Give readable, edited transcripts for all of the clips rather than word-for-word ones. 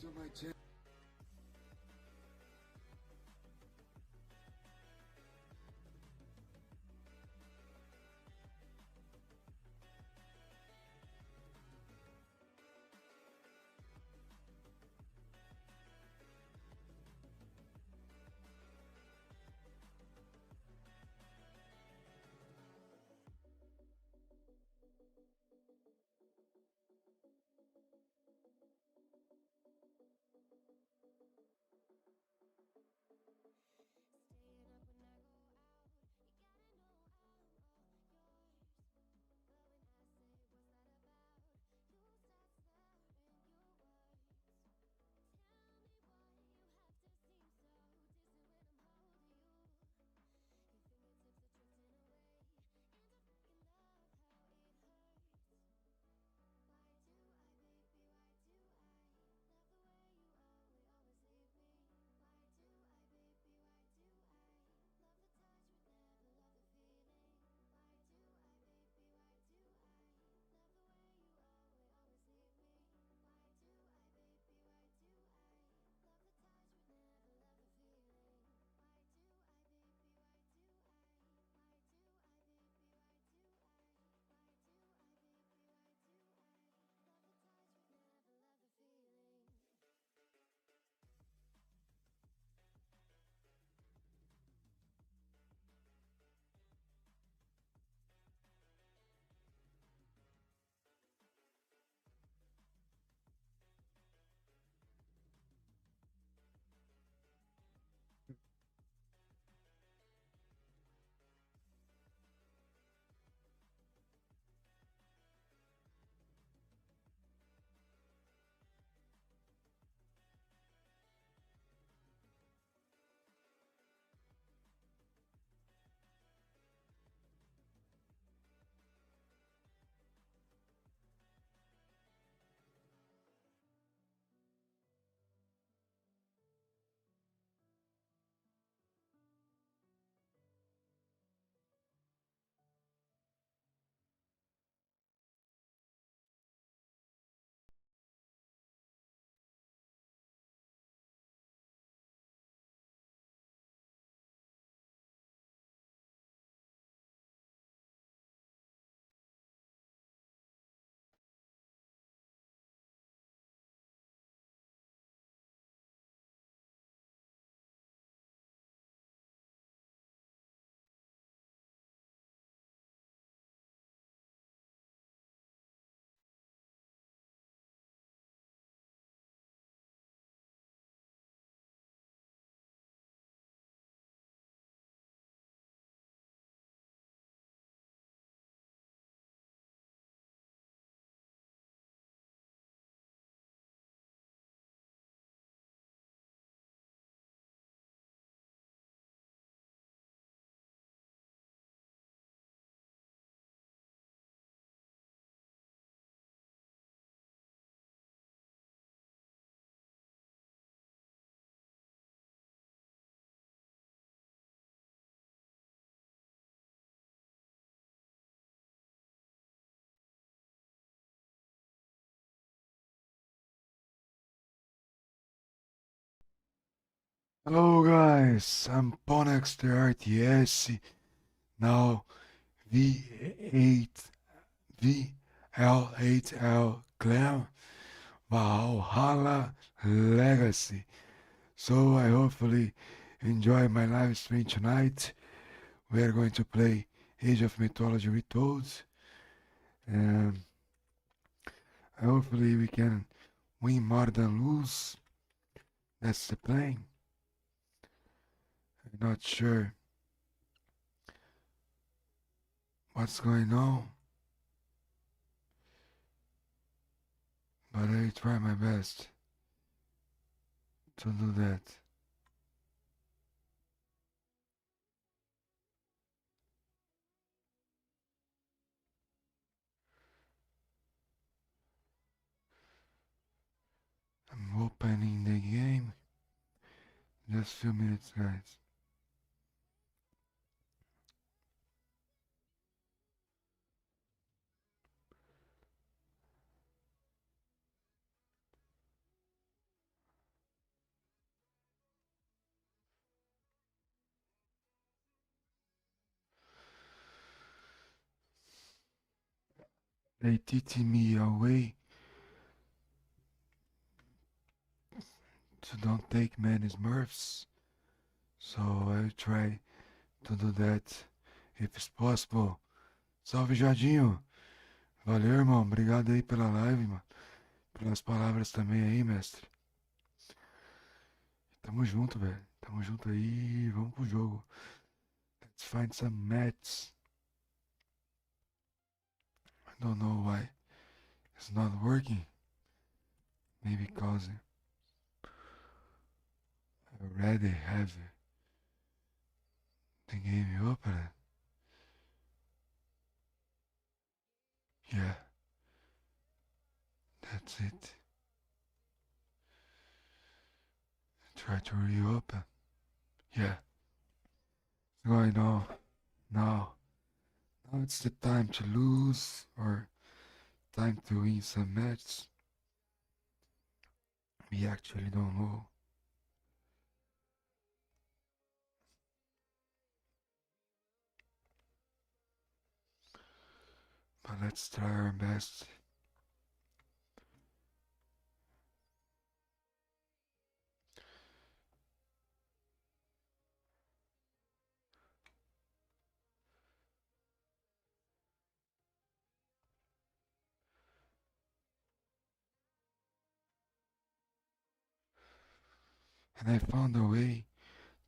to my channel. Hello guys, I'm Ponex the RTS, now V8 VL8L Clan Valhalla Legacy. So I hopefully enjoy my live stream tonight. We are going to play Age of Mythology Retold, and hopefully we can win more than lose. That's the plan. I'm not sure what's going on, but I try my best to do that. I'm opening the game. Just few minutes, guys. they teaching me a way to don't take many Smurfs. So I try to do that if it's possible. Salve, Jadinho! Valeu, irmão. Obrigado aí pela live, mano. Pelas palavras também aí, mestre. Tamo junto, velho. Tamo junto aí. Vamos pro jogo. Let's find some mats. I don't know why it's not working. Maybe because I already have the game open. Yeah, that's it. Try to reopen. Yeah. Going on. Now. Now it's the time to lose or time to win some matches. We actually don't know. But let's try our best. And I found a way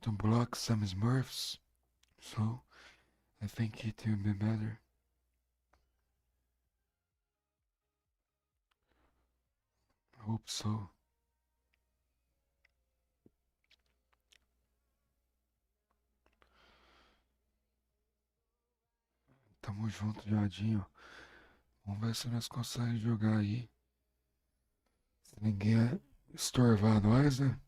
to block some Smurfs, so I think it will be better. I hope so. Tamo junto, Jadinho. Vamos ver se nós conseguimos jogar aí. Se ninguém estorvar nós, né?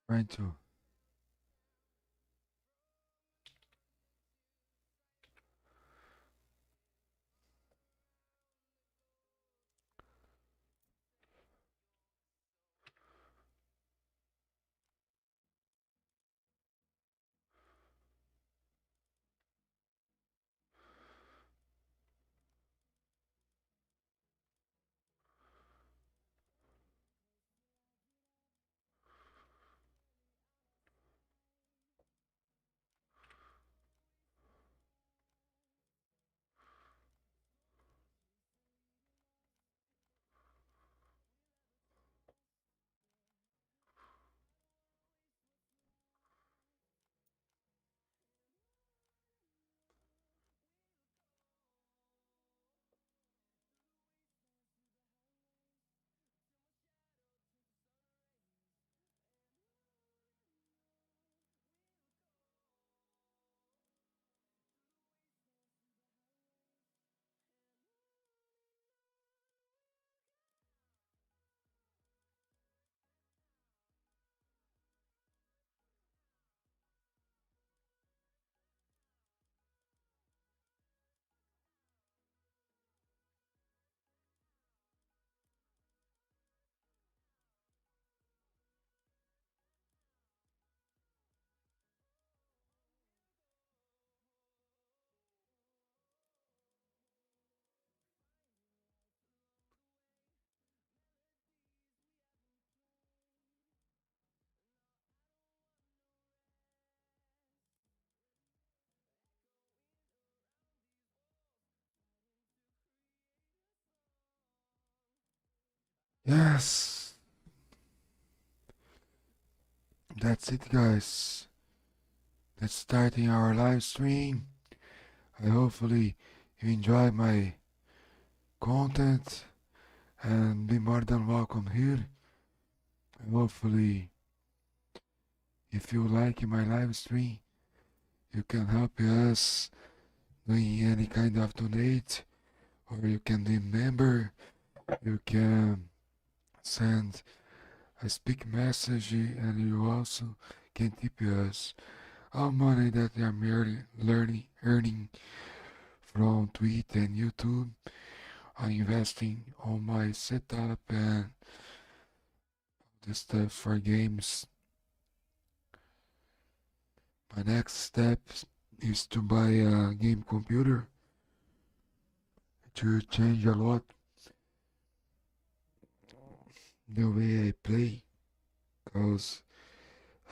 Trying to. Yes, that's it, guys. That's starting our live stream. I hopefully you enjoy my content and be more than welcome here. And hopefully, if you like my live stream, you can help us doing any kind of donate, or you can be member. You can send a speak message, and you also can tip us all money that I'm earning from Twitch and YouTube. I'm investing on my setup and the stuff for games. My next step is to buy a game computer to change a lot the way I play, cause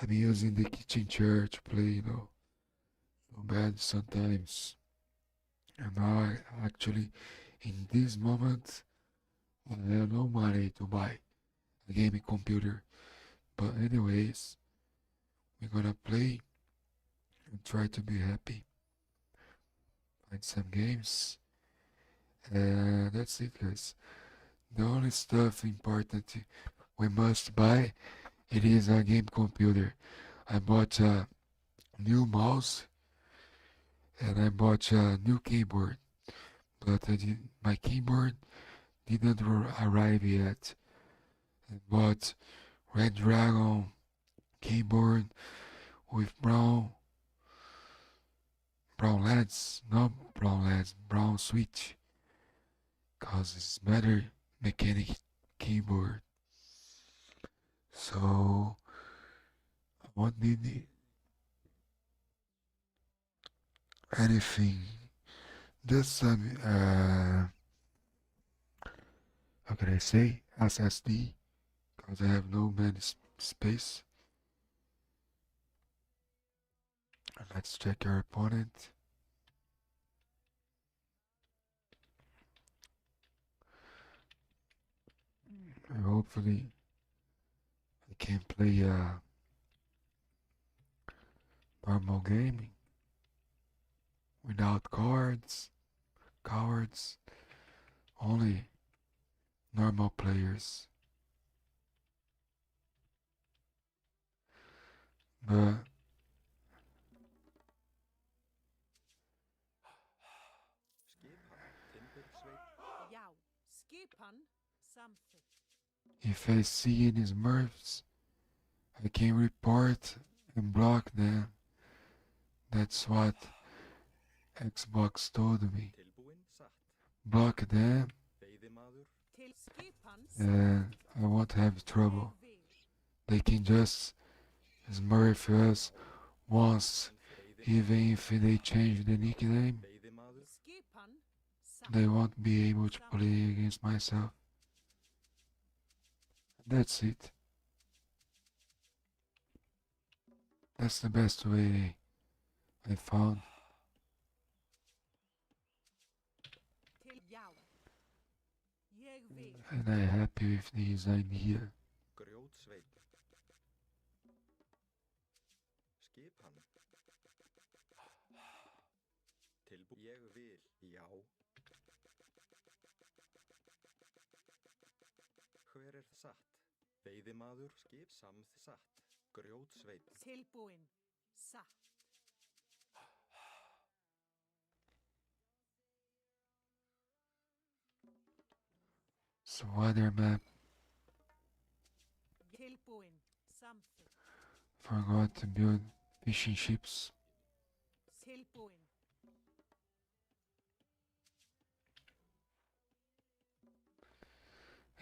I'm using the kitchen chair to play, so bad sometimes. And now I actually, in this moment, I have no money to buy a gaming computer. But anyways, we're gonna play and try to be happy. Find some games. And that's it, guys. The only stuff important we must buy, it is a game computer. I bought a new mouse and I bought a new keyboard, but my keyboard didn't arrive yet. I bought Red Dragon keyboard with brown LEDs, not brown LEDs, brown switch, cause it's better mechanic keyboard. So I won't need anything. Just some how can I say, SSD, cause I have no many space. And let's check our opponent. And hopefully I can play normal gaming without cowards, only normal players. But if I see any Smurfs, I can report and block them. That's what Xbox told me. Block them and I won't have trouble. They can just Smurf us once, even if they change the nickname. They won't be able to play against myself. That's it. That's the best way I found. And I'm happy with this idea. So other map forgot to build fishing ships.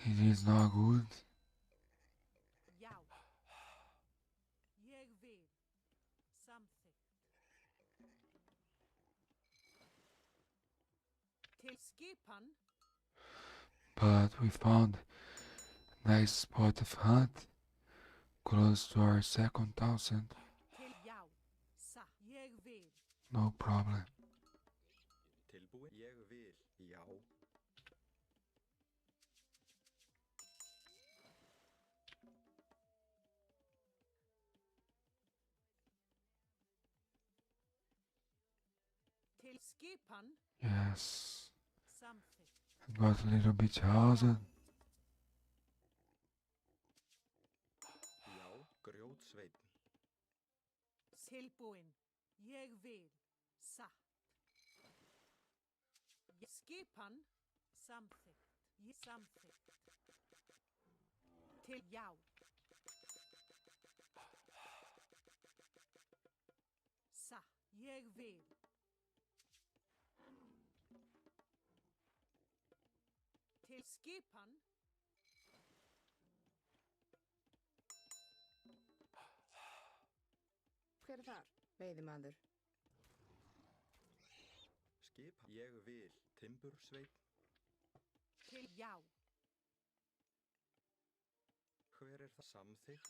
It is not good. But we found a nice spot of hunt close to our second thousand. No problem. Til skipan. Yes. Samþykkt. Got a little bit chosen. Já, grjótsveinn. Tilbúin. Ég vil. Satt. Skipan. Samþykkt. Ég samþykkt. Til já. Satt. Ég vil. Til skipan. Hver er þar? Veiðimaður. Skip, ég vil. Timbursveinn. Til já. Hver er það? Samþykkt.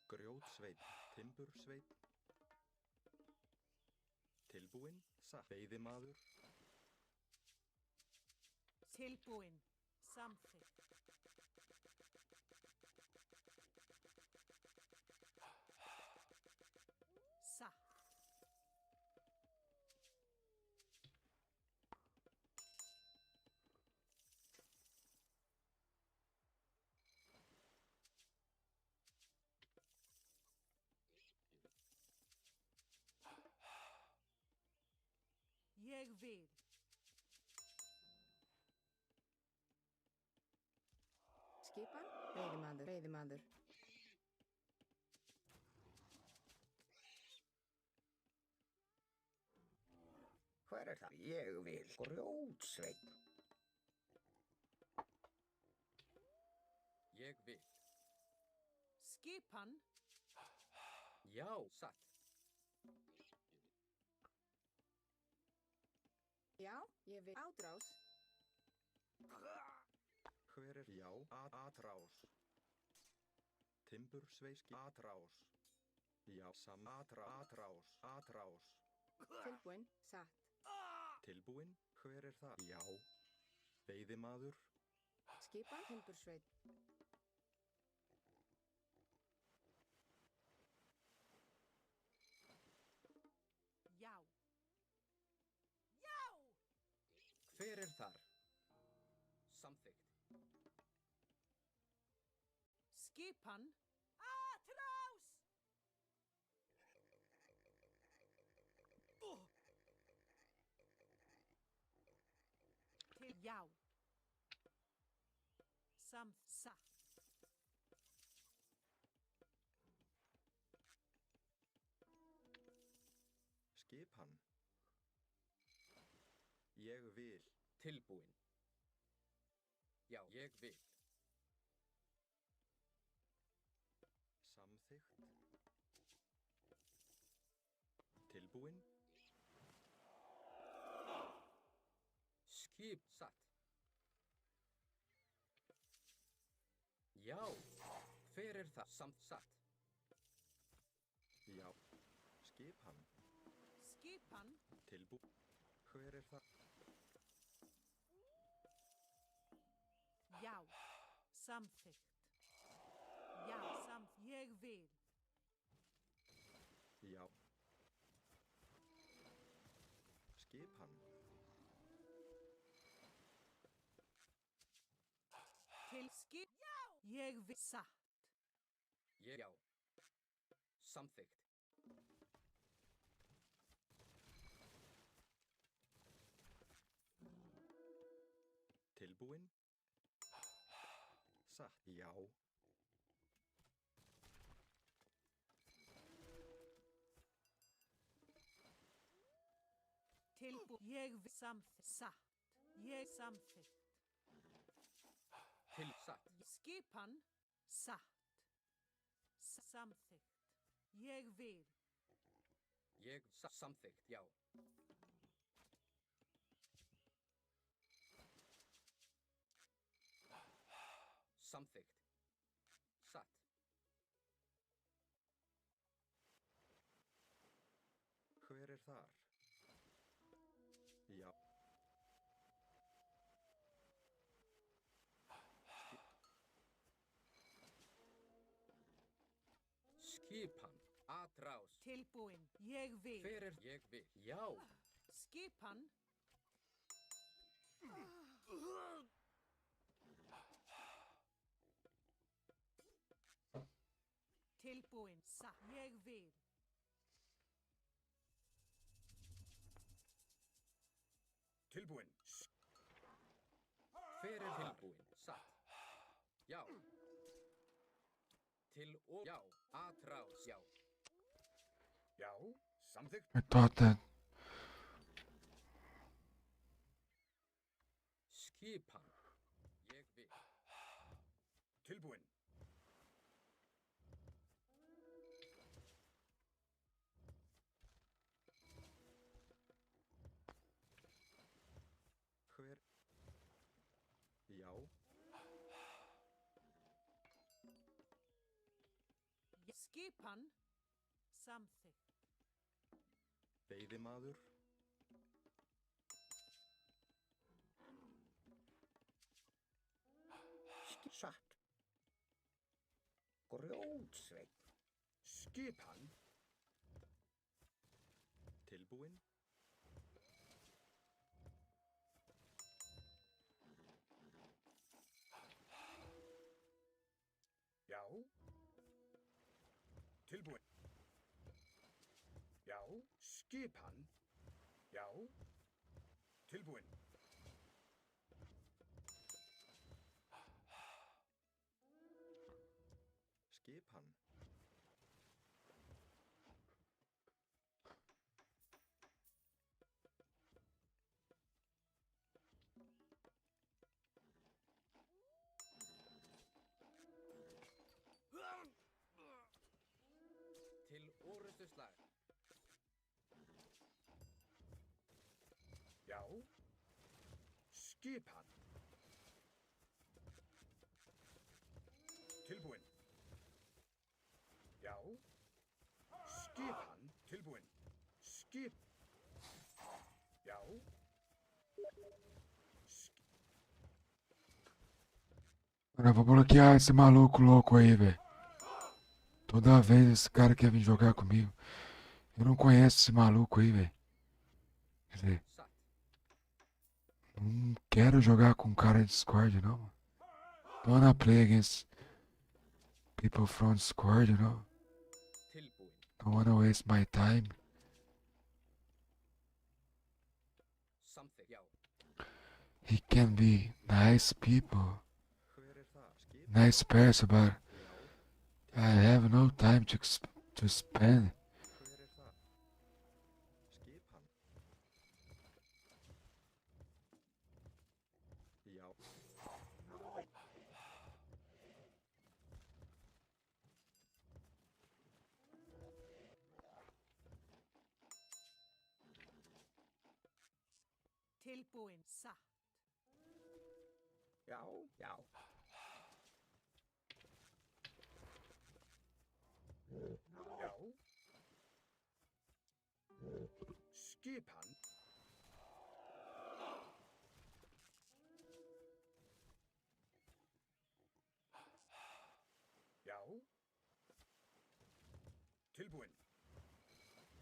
Grjótsveinn. Timbursveinn. Tilbúinn. Satt. Veiðimaður. Tilbúin. Samþykkt. Satt. Ég vil. Skipan? Veiðimaður. Veiðimaður. Hver er það? Ég vil. Grjótsveinn. Ég vil. Skipan. Já, satt. Já, ég vil. Átrás. Hver er já? Atrás. Timbursveiski. Atrás. Já, atrás. Atrás. Tilbúin. Satt. Tilbúinn. Hver er það? Já. Veiðimaður. Skipan. Timbursveit. Já. Já! Hver er þar? Samþykkt. Skipan. Atrás! Til já. Satt. Skipan. Ég vil. Tilbúinn. Já, ég vil. Samþykkt. Tilbúinn. Skip, satt. Já, hver er það? Satt. Já. Skipan. Skipan. Hver er það? Já. Samþykkt. Já, ég vil. Já. Skipan. Til skip. Já! Ég vil. Satt. Já. Samþykkt. Tilbúinn. Satt. Já. Ég vil. Samþykkt. Satt. Ég samþykkt. Til satt. Skipan. Satt. Samþykkt. Ég vil. Ég samþykkt, já. Samþykkt. Satt. Hver er þar? Já. Skipan. Atrás. Tilbúin. Ég vil. Hver er ég vil? Já. Skipan. Tilbúin. Satt. Ég vil. Tilbúin. Hver er tilbúinn? Satt. Já. Til og já. Atrás. Já. Já, samþykkt. I thought that. Skipan. Ég vil. Tilbúin. Hver? Já, Skipan. Samþykkt. veiðimaður. Satt. Grjótsveit. Skipan. Tilbúin. Já. Tilbúin. Já. Skipan. Já. Tilbúin. Skipan. Til orustu slag. Já. Skipan. Tilbúin. Já. Skipan. Tilbúin. Skip. Já. Eu vou bloquear esse maluco louco aí, velho. Toda vez esse cara quer vir jogar comigo. Eu não conheço esse maluco aí, velho. Quer dizer, Satt. não quero jogar com cara de Discord, não. Don't wanna play against people from Discord, you know. Tilbúinn. Don't wanna waste my time. Samþykkt. Já. He can be nice people, Hver er það? Skip. nice person, but Já. I have no time to spend. Hver er það? Skipan. Já. Tilbúin. Satt. Já, já. Já. Skipan. Já. Tilbúin.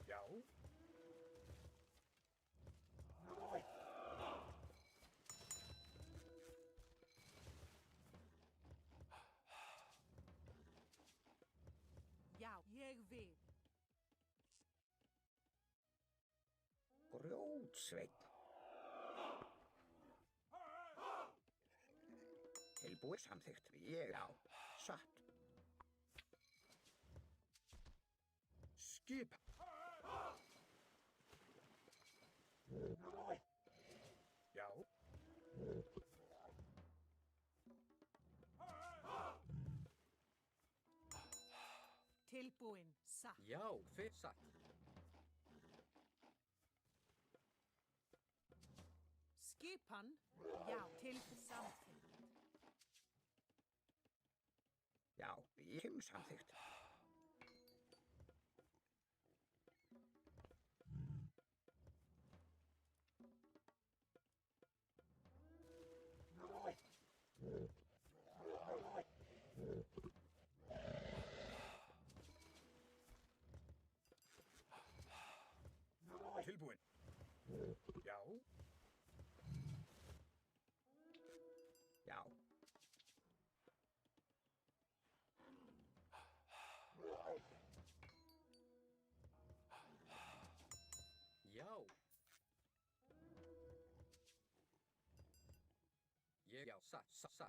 Já. Já. Ég vil. Grjótsveit. Tilbúið samþykkt. Ég á. Satt. Skipan. Já. Tilbúin. Satt. Já. Hver? Satt. Skipan. Já. Til samþykkt. Já, ég samþykkt. Tilbúin. Já, satt.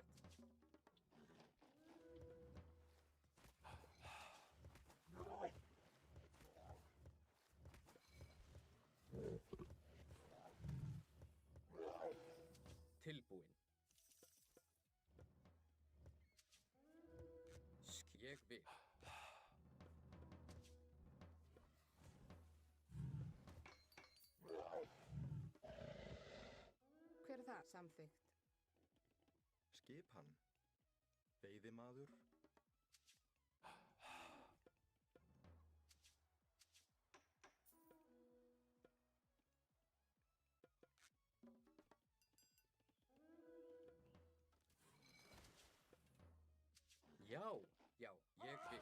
Tilbúin. Ég vil. Hver er það? Samþykkt. Skipan. Veiðimaður. Já, ég vil.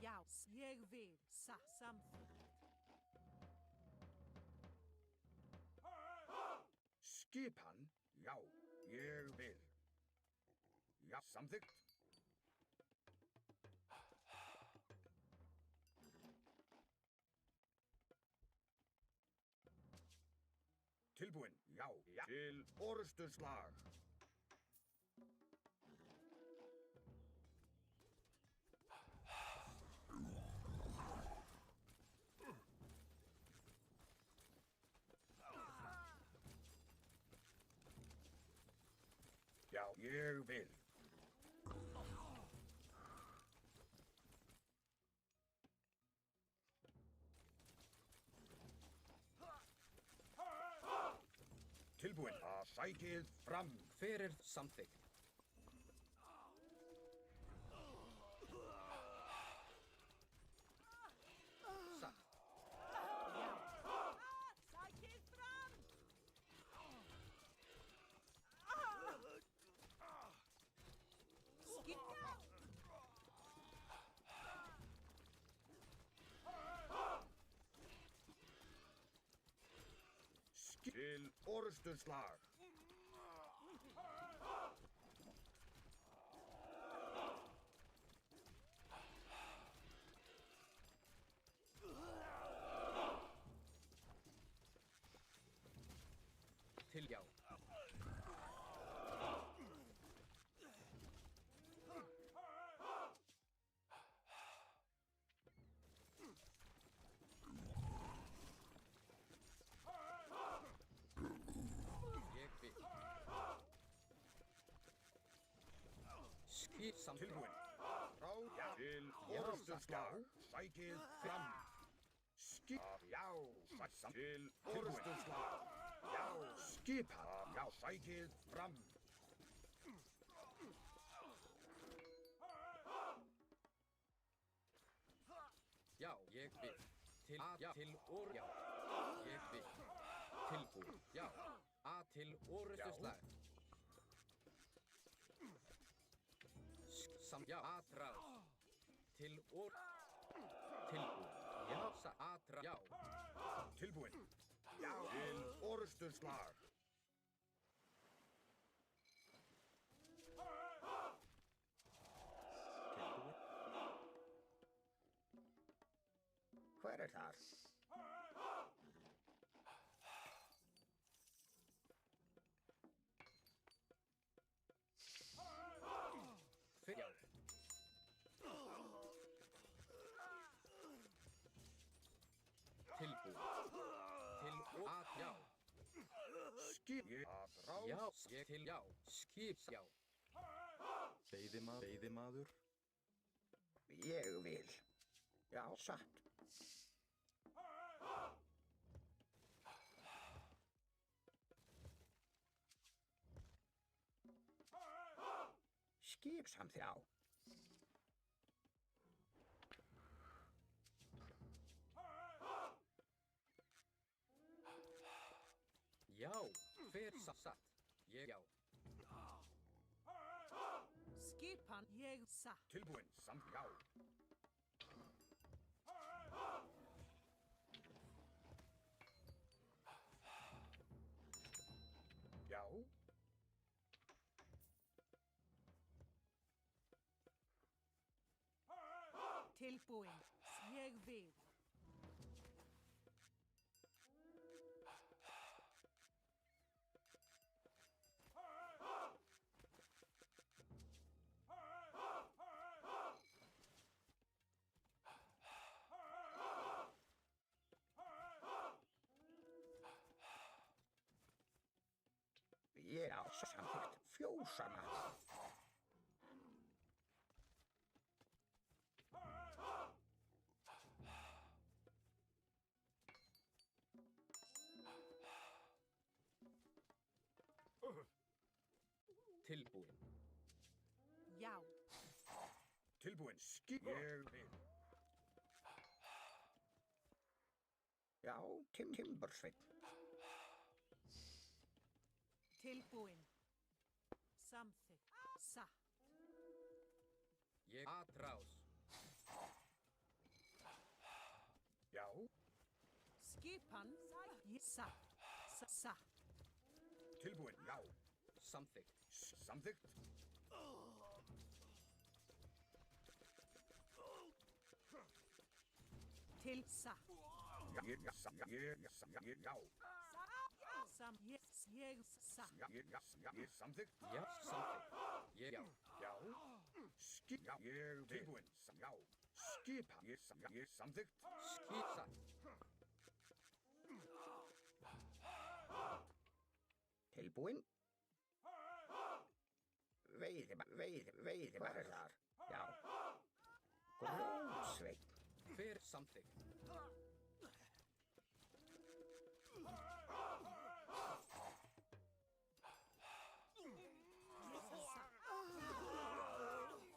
Já, ég vil. Samþykkt. Skipan. Já, ég vil. Já, samþykkt. Tilbúin. Já. Til orustuslag. Já, ég vil. Tilbúin. Að sækið fram. Hver er samþykkt? Satt. Sækið fram! Skipta! Til orustuslag. Til já. Ég vil. Skip samþykkt. Tilbúin. Frá til orustuslag. Sækið fram. Skip. Já. Til orustuslag. Já. Skipan. Já. Sækið fram. Já, ég vil. Til já. Ég vil. Tilbúin. Já. Til orustuslag. Já, atrás. Til tilbúin. Já, já. Tilbúin. Já. Til orustuslag. Tilbúin. Hver er þar? Já. Tilbúin. Já. Skip. Að ráð. Já, já. Skip, já. Veiðimaður. Ég vil. Já, satt. Skip samt já. Já, hver satt. Ég já. Skipan. Ég satt. Tilbúin. Samt já. Já. Tilbúin. Ég vil. Rússana. Tilbúin. Já. Tilbúin. Ég vil. Já, Timbursveit. Tilbúin. Samþykkt. Satt. Ég atrás. Já. Skipan. Ég satt. Satt. Tilbúin. Já. Samþykkt. Samþykkt. Til satt. Já. Já. Ég satt. Ég samþykkt. Já, samþykkt. Ég já. Já. Já. Ég tilbúin. Já. Skipa. Ég samþykkt. Skip satt. Tilbúin. Veiðibarðar. Já. Grótsveit. Hver samþykkt?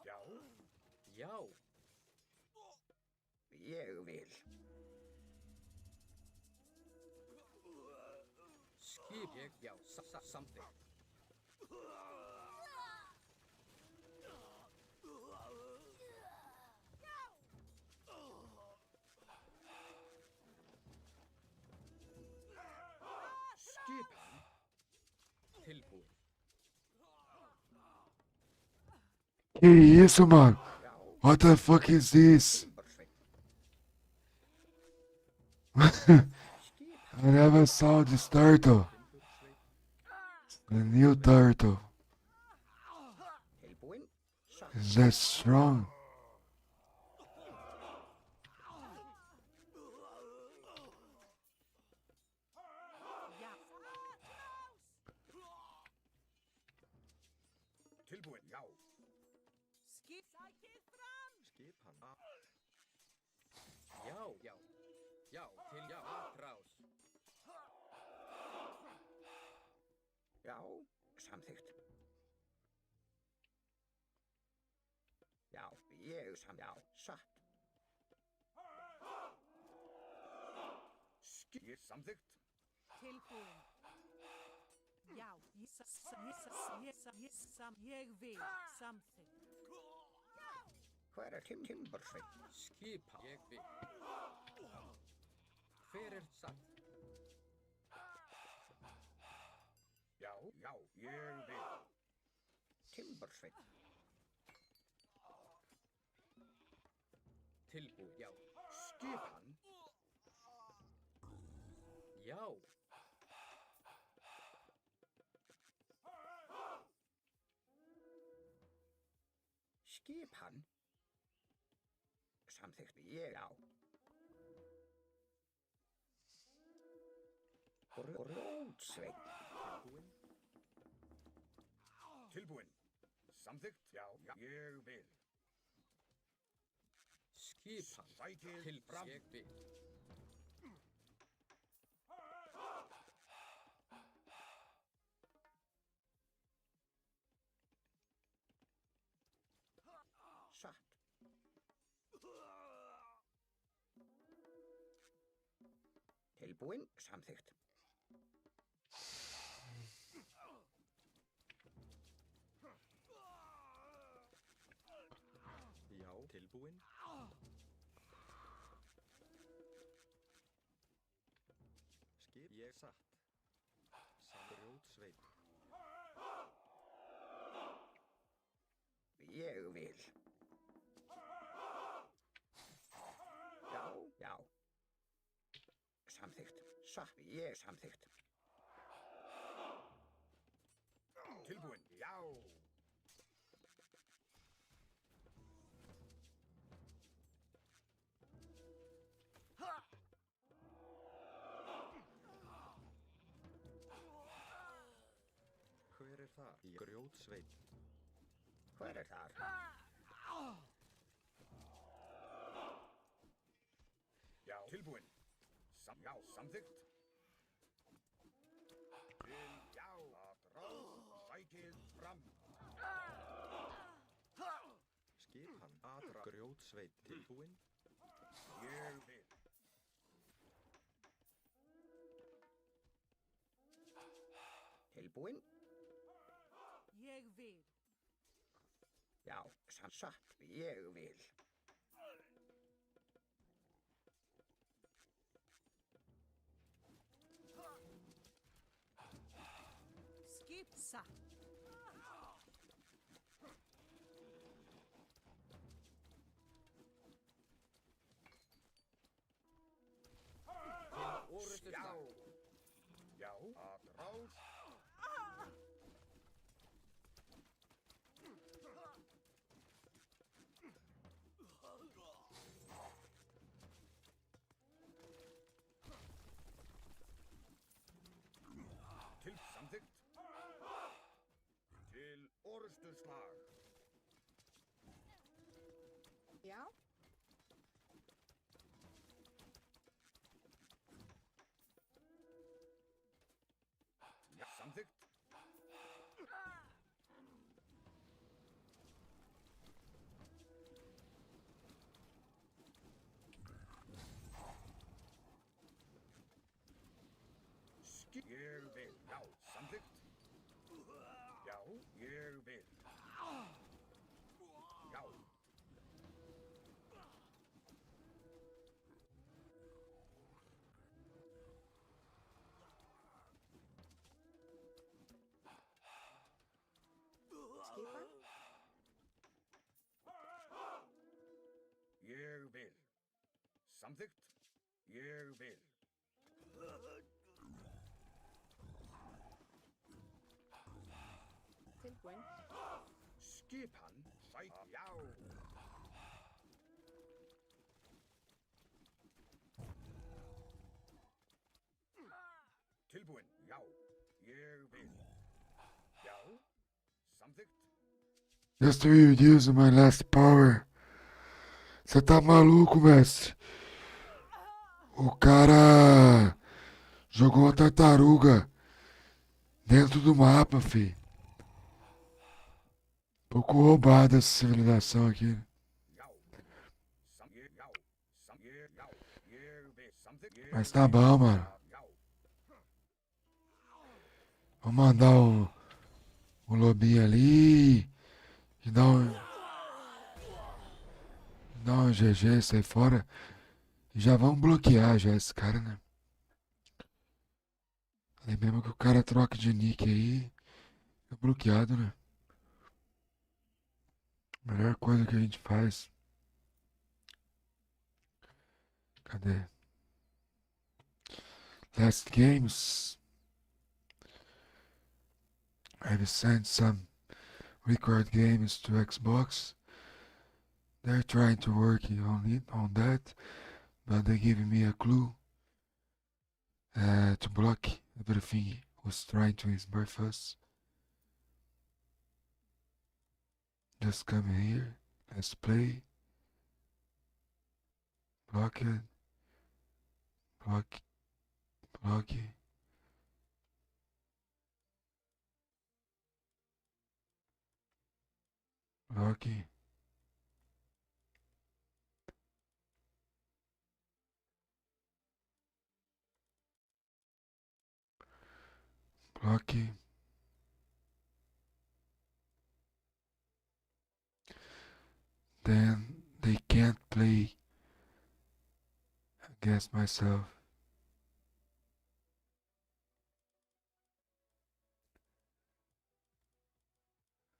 Já. Já. Ég vil. Skip ég já. Samþykkt. Skipan. Tilbúin. Hey, Isuman, Já. what the fuck is this? Timbursveit. I never saw this turtle. The new turtle. Tilbúin. Satt. Is that strong? Já. Tilbúin. Já. Skip. Sækið fram. Skipan. Já. Já. Já. Til já. Atrás. Já. Samþykkt. Já. Já. Satt. Ég samþykkt. Tilbúin. Já. Ég vil. Samþykkt. Hver er Timbursveit? Skipa. Ég vil. Hver er satt? Já. Já. Ég vil. Timbursveit. Tilbúin. Já. Skipan. Já. Skipan. Samþykkt. Ég á. Grótsveit. Tilbúin. Tilbúin. Samþykkt. Já. Já. Ég vil. Skipan. Sækið Til fram. ég vil. Satt. Tilbúin. Samþykkt. Já. Tilbúin. Skip ég satt. Grjótsveit. Ég vil. Já. Já. Samþykkt. Satt. Ég samþykkt. Tilbúin. Já. Hver er það? Grjótsveit. grjótsveit. Hver er þar? Já, tilbúin. Já, samþykkt. Já, að ráð, sækið fram. Skipan aðra grjótsveit tilbúin. Ég vil. Tilbúin? Ég vil. Já, satt, ég vil. Skip satt. Orustu Já. slag. Já, að ráð. Til samþykkt. Til orustu slag. Já, Já, samþykkt. Ég vil. Já, samþykkt. Já, ég vil. Já. skipan. Ég vil. Samþykkt. Ég vil. Tilbúin. Skipan. Sæk. Já. Tilbúin. Já. Ég vil. Já. Samþykkt. Destruí using my last power. Você tá maluco, mestre? O cara jogou uma tartaruga dentro do mapa, fi. Pouco roubada essa civilização aqui. Já. Já. Já. Ég vil. Samþykkt. Mas tá bom, mano. Já. Vou mandar o lobinho ali e dar um GG, sair fora. E já vamos bloquear já esse cara, né? Aí mesmo que o cara troque de nick aí, é bloqueado, né? Melhor coisa que a gente faz. Cadê? Last games. I've sent some record games to Xbox. They're trying to work on that, but they giving me a clue to block everything who's trying to insbirth us. Just come here, let's play. Block it. Block it. Block it. Block it. Block it. Then they can't play against myself.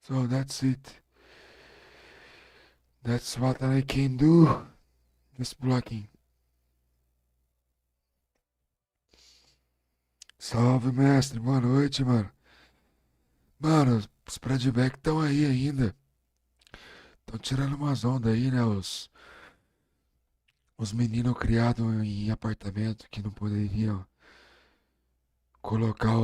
So that's it. That's what I can do. Just blocking. Salve, mestre. Boa noite, mano. Mano, os Pradback estão aí ainda. Estão tirando umas ondas aí, né? Os meninos criados em apartamento que não poderiam colocar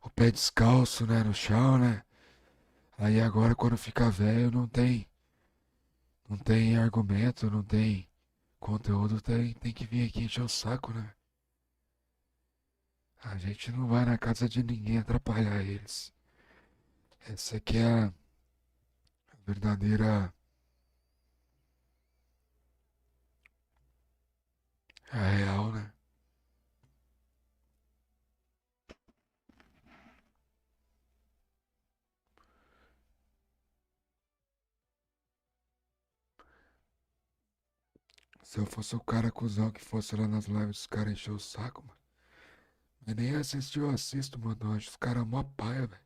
o pé descalço, né, no chão, né? Aí agora quando fica velho não tem argumento, não tem conteúdo, tem que vir aqui encher o saco, né? A gente não vai na casa de ninguém atrapalhar eles. Essa aqui é a verdadeira, a real, né? Se eu fosse o cara cuzão que fosse lá nas lives dos caras encher o saco, mano. Mas nem assistir eu assisto, mano. Eu acho os caras mó paia, velho.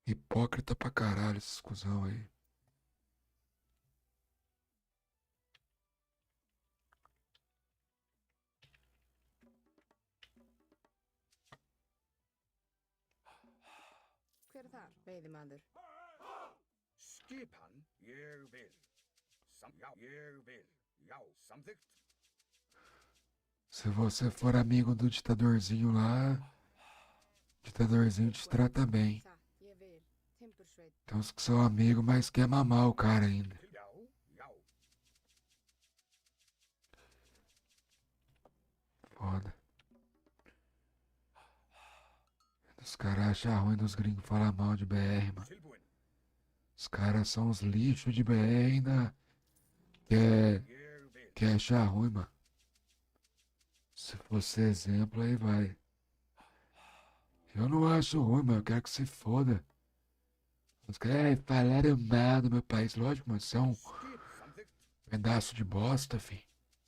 Hipócrita pra caralho esses cuzão aí. Hver er þar, veiðimaður? Skipan, ég vil. Já, ég vil. Já, samþykkt. Se você for amigo do ditadorzinho lá, o ditadorzinho te trata bem. Satt, ég vil. Timbursveit. Tem uns que são amigos, mas quer mamar o cara ainda. Já, já. Foda. Os caras acham ruim dos gringos falar mal de BR, mano. Tilbúin. Os caras são uns lixos de BR ainda. Quer, Ég vil. quer achar ruim, mano. Se fosse exemplo, aí vai. Eu não acho ruim, mano. Eu quero que se foda. Os caras falaram mal do meu país. Lógico, mano. Você é um Skip, samþykkt. pedaço de bosta, fi.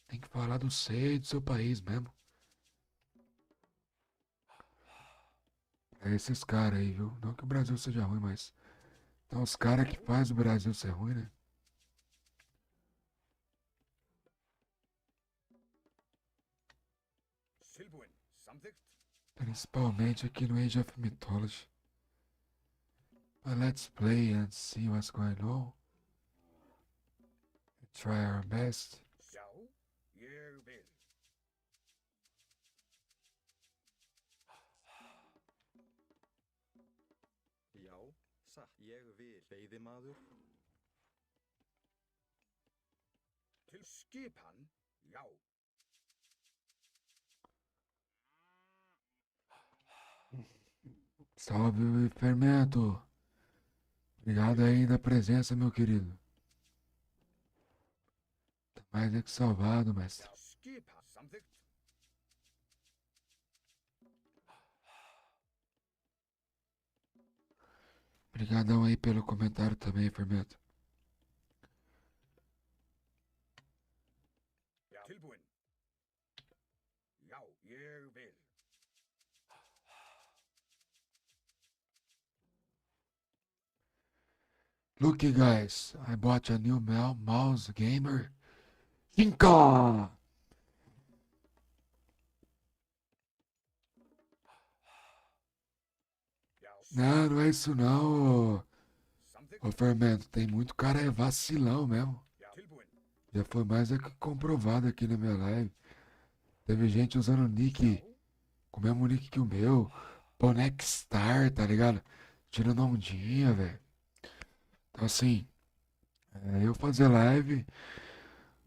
Tem que falar do seu e do seu país mesmo. É esses caras aí, viu? Não que o Brasil seja ruim, mas... Então os caras que fazem o Brasil ser ruim, né? Tilbúin, samþykkt. Principalmente aqui no Age of Mythology. But let's play and see what's going on. Try our best. Já, ég vil. Já, satt. Ég vil. Veiðimaður. Til skipan, já. Salve, Fermento. Obrigado aí da presença, meu querido. Tá mais é que salvado, mestre. Já, skipan, samþykkt. Obrigadão aí pelo comentário também, Fermento. Já, tilbúin. Já, ég vil. Look, guys, I bought a new mouse gamer. Inca! Já, Não, não é isso não, samþykkt. ô Fermento. Tem muito cara é vacilão mesmo. Já, tilbúin. Já foi mais é que comprovado aqui na minha live. Teve gente usando nick, com o mesmo nick que o meu. Bonexstar, tá ligado? Tirando ondinha, velho. Então assim, eu fazer live,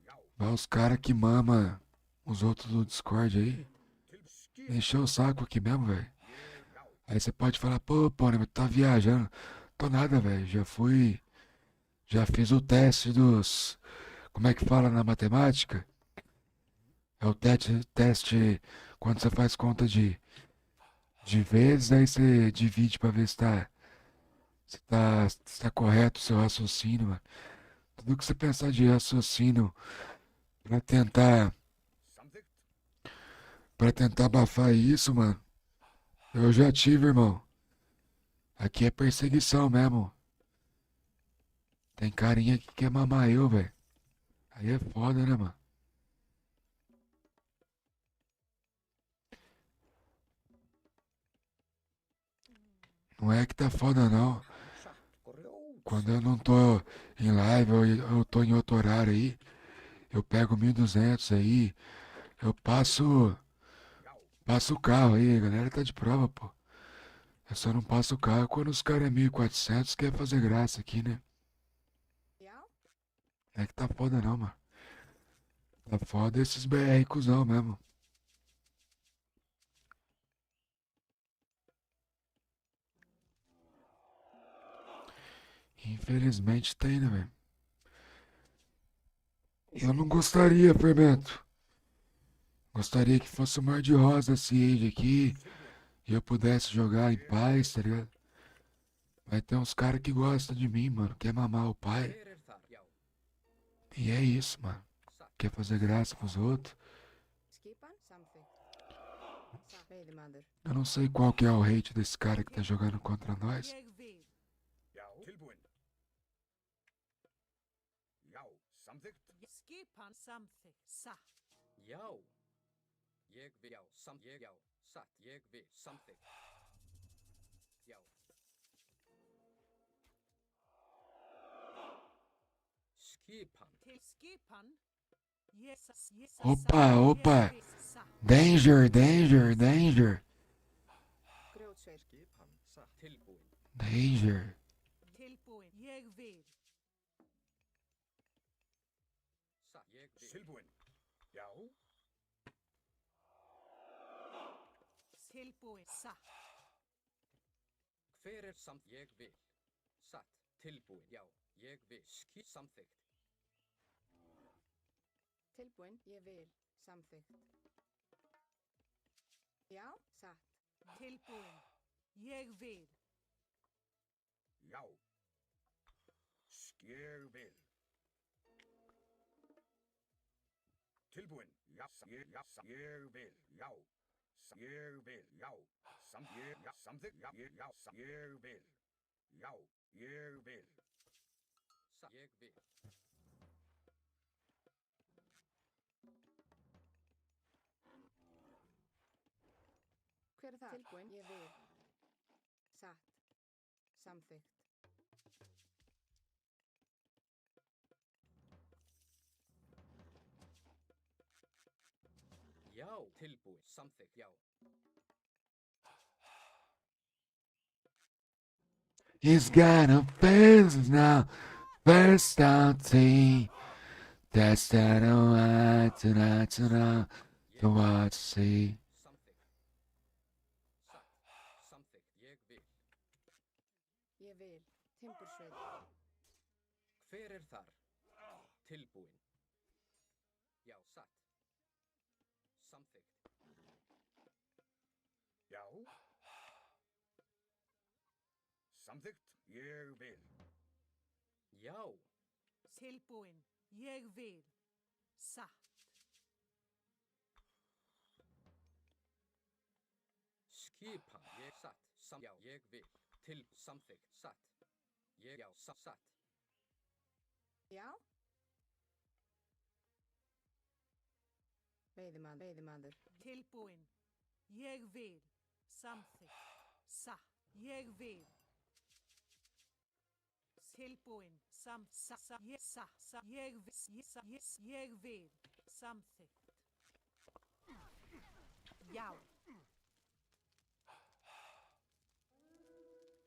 Já, vai os caras que mama os outros do Discord aí. skip. Encher o saco aqui mesmo, velho. Já, Aí você pode falar, pô, né, mas tu tá viajando. Tô nada, velho. Já fiz o teste dos. Como é que fala na matemática? É o teste quando você faz conta de vezes, aí você divide pra ver se tá correto o seu raciocínio, mano. Tudo que você pensar de raciocínio pra tentar, samþykkt. pra tentar abafar isso, mano. Eu já tive, irmão. Aqui é perseguição mesmo. Tem carinha que quer mamar eu, velho. Aí é foda, né, mano? Não é que tá foda, não. Satt, grjót. Quando eu não tô em live, eu tô em outro horário aí, eu pego 1.200 aí, eu Passa o carro aí, a galera tá de prova, pô. Eu só não passo o carro quando os caras é 1.400 quer fazer graça aqui, né? Já? É que tá foda não, mano. Tá foda esses BR cuzão mesmo. Infelizmente tem, né, velho? Eu não gostaria, Fermento. Gostaria que fosse o mar de rosa esse age aqui e eu pudesse jogar em paz, tá ligado? Vai ter uns caras que gostam de mim, mano. Quer mamar o pai. Hver þar? Já. E é isso, mano. Satt. Quer fazer graça pros outros. Skipan? Samþykkt. Satt. Veiðimaður. Eu não sei qual que é o hate desse cara que tá jogando contra nós. Ég vil. Já, tilbúin. Já, samþykkt. Skipan samþykkt. Satt. Já. Ég vil. Já. Ég. Já. Satt. Ég vil. Samþykkt. Já. Skipan. Til skipan. Jesus. Opa, opa. Danger, danger, danger. Grjótsveit. Skipan. Satt. Tilbúin. Danger. Tilbúin. Ég vil. Satt. Ég vil. Tilbúin. Já, Tilbúin. Satt. Hver samt? Ég vil. Satt. Tilbúin. Já. Ég vil. Samþykkt. Tilbúin. Ég vil. Samþykkt. Já? Satt. Tilbúin. Ég vil. já. Ég vil. Tilbúin. Já, ég vil. Já. Ég vil. Já. Samþykkt. Já, ég vil. Já, ég vil. Satt. Ég vil. Hver er það? Tilbúin. Ég vil. Satt. Samþykkt. Já. Tilbúin. Samþykkt. Já. He's got a face now. First out team. That's that I tonight, to watch see. Samþykkt. Satt. Samþykkt. Ég vil. Ég vil. Timbursveit. Hver er þar? Tilbúin. Já, satt. Samþykkt. Já. Samþykkt. Ég vil. Já. Tilbúin. Ég vil. Satt. Skipan. Ég satt. Já, ég vil. Til samþykkt. Satt. Ég já, satt. Já? Veiðimaður. Tilbúin. Ég vil. Samþykkt. Satt. Ég vil. Tilbúin. Ég vil. Samþykkt. Já.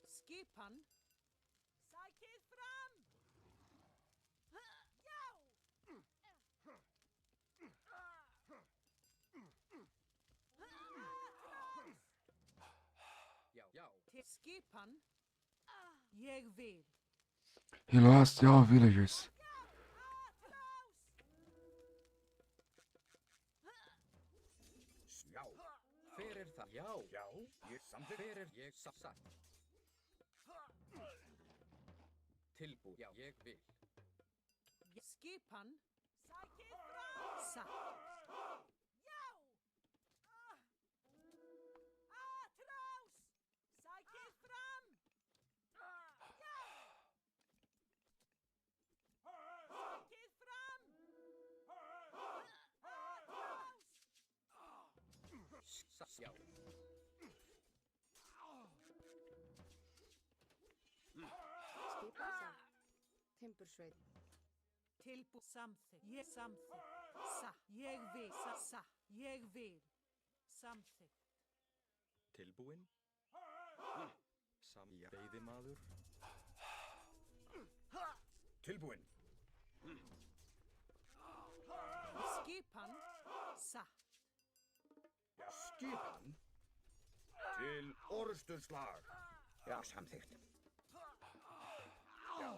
Skipan. Sækið fram! Já! Já, já. Til skipan. Ég vil. He lost all villagers. Já. Hver er það? Já. Já. Ég samþykkt. Hver er ég satt? Tilbúin. Já, ég vil. Skipan. Sækið fram! Satt. Já! Atrás! Sækið fram! Já! Sækið fram! Atrás! Satt. Já. Skipan. Satt. Timbursveit. Tilbú samþykkt. Ég samþykkt. Satt. Ég vil. Satt. Ég vil. Samþykkt. Tilbúinn? Já, veiðimaður. Tilbúinn. Skipan. Satt. Já, skipan. Til orrustuslag. Já, samþykkt. Já.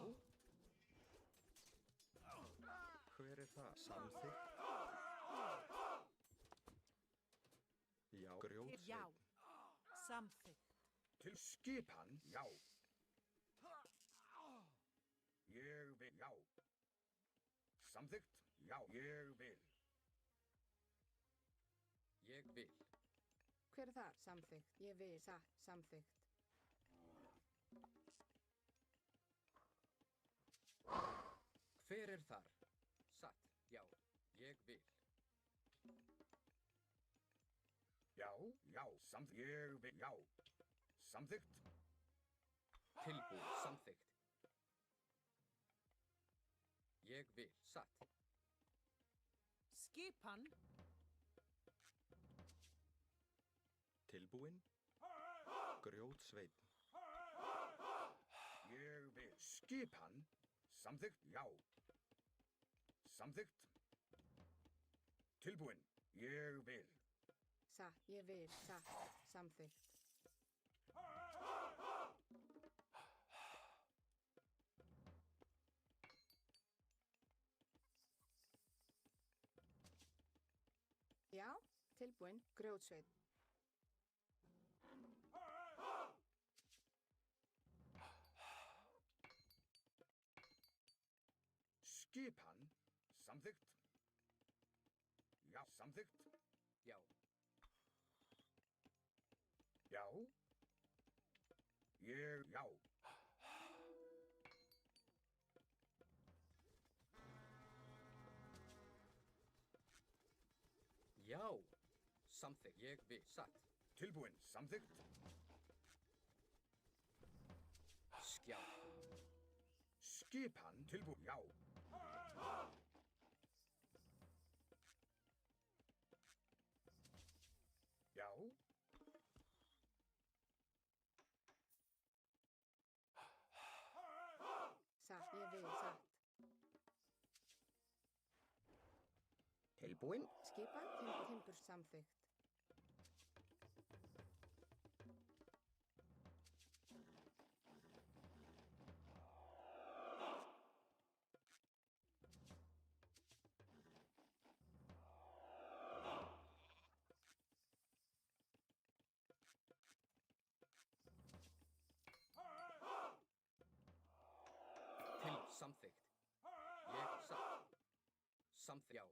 Hver er það? Samþykkt? Já, Já. grjótsveinn. Samþykkt. Til skipan. Já. Ég vil. Já. Samþykkt. Já, ég vil. Ég vil. Hver er það? Samþykkt. Ég vil. Satt. Samþykkt. Hver er þar? Satt. Já. Ég vil. Já, já, ég vil. Já. Samþykkt. Tilbúið. Samþykkt. Ég vil. Satt. Skipan. Tilbúinn? Grjótsveinn. Ég vil. Skipan. Samþykkt. Já. Samþykkt. Tilbúinn. Ég vil. Satt. Ég vil. Satt. Samþykkt. Já, tilbúinn. Grjótsveinn. Skipan. Samþykkt. Já, samþykkt. Já. Já. Ég, já. Já. Samþykkt. Ég vil. Satt. Tilbúinn. Samþykkt. Skjá. Skipan. Tilbúinn. Já. Já. Satt. Ég vil. Satt. Tilbúinn? Skipan. Timbur. Samþykkt. Til. Samþykkt. Ég. Satt. Samþykkt. Já.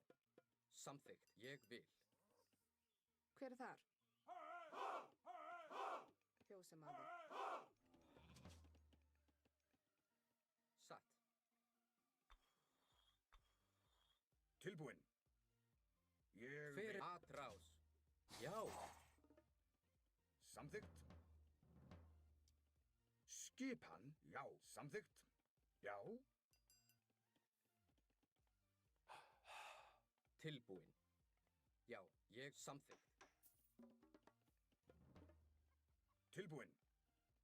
Samþykkt. Ég vil. Hver er þar? Fjósamaður. Satt. Tilbúinn. Ég Hver vil. er atrás? Já. Samþykkt. Skipan. Já. Samþykkt. Já. Tilbúinn. Já. Ég. Samþykkt. Tilbúinn.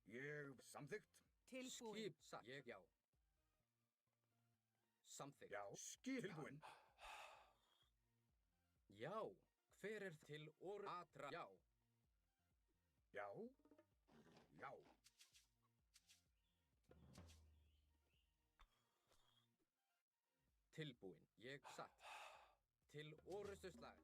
Ég. Samþykkt. Tilbúin. Skip. Satt. Ég. Já. Samþykkt. Já. Skipan. Tilbúinn. Já. Hver er til or atra? Já. Já. Já. Tilbúinn. Ég. Satt. Til orustuslag.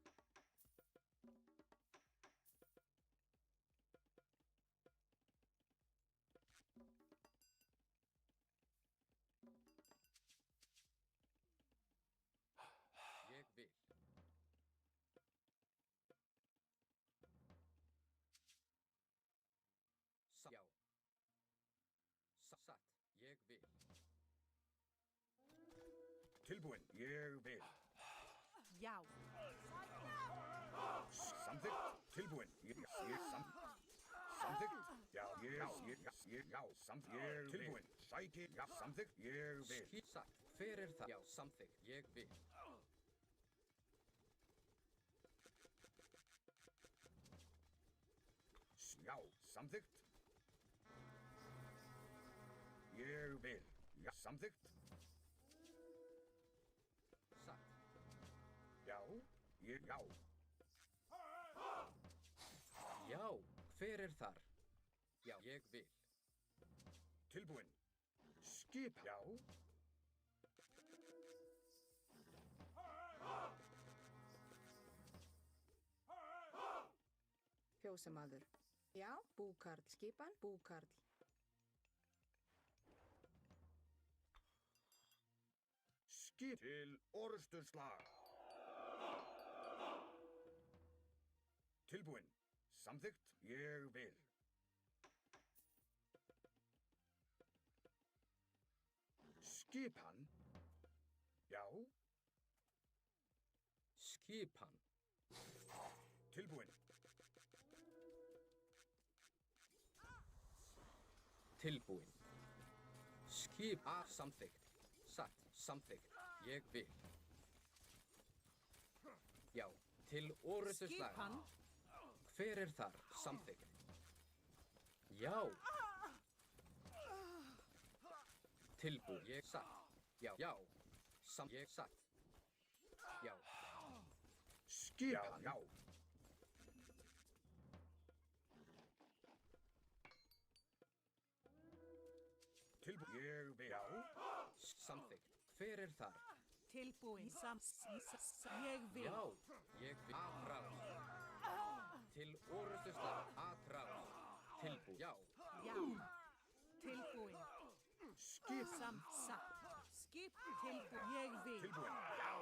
Ég vil. Já. Satt. Ég vil. Tilbúinn. Ég vil. Já. Samþykkt. Tilbúinn. Ég samþykkt. Já. Já. Samþykkt. Ég tilbúinn. Sæki. Já. Samþykkt. Ég vil. Skip. Satt. Hver er það? Já. Samþykkt. Ég vil. Já, samþykkt. Ég vil. Já, samþykkt. Satt. Já, já. Já, hver er þar? Já, ég vil. Tilbúin. Skip. Já. Fjósamaður. Já, búkarl. Skipan, búkarl. Skip til orrustuslag. Tilbúin. Samþykkt. Ég vil. Skipan. Já. Skipan. Tilbúin. Tilbúin. Skip A samþykkt. Satt. Samþykkt. Ég vil. Já, til orrustuslag. Skipan. Hver er þar? Samþykkt. Já. Tilbúin. Ég satt. Já. Já. Ég satt. Já. Skipan. Já. Tilbúin. Ég vil. Já. Samþykkt. Hver er þar? Tilbúin. Ég vil. Já. Ég vil. Atrás. Til orrustuslag. Atrás. Tilbúin. Já. Já. Tilbúin. Skip. Satt. Skip. Tilbúin. Ég vil. Tilbúin. Já.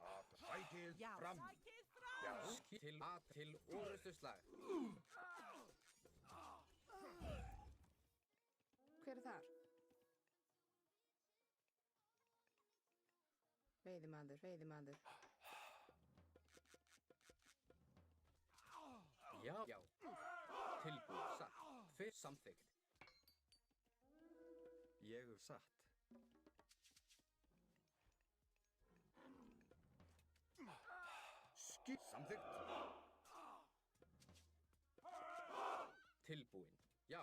Að sækið Já. fram. Já. Skip til orrustuslag. Hver er þar? Veiðimaður, veiðimaður. Já. Já. Tilbúin. Satt. Hver samþykkt? Ég hef satt. Skip. Samþykkt. Tilbúin. Já.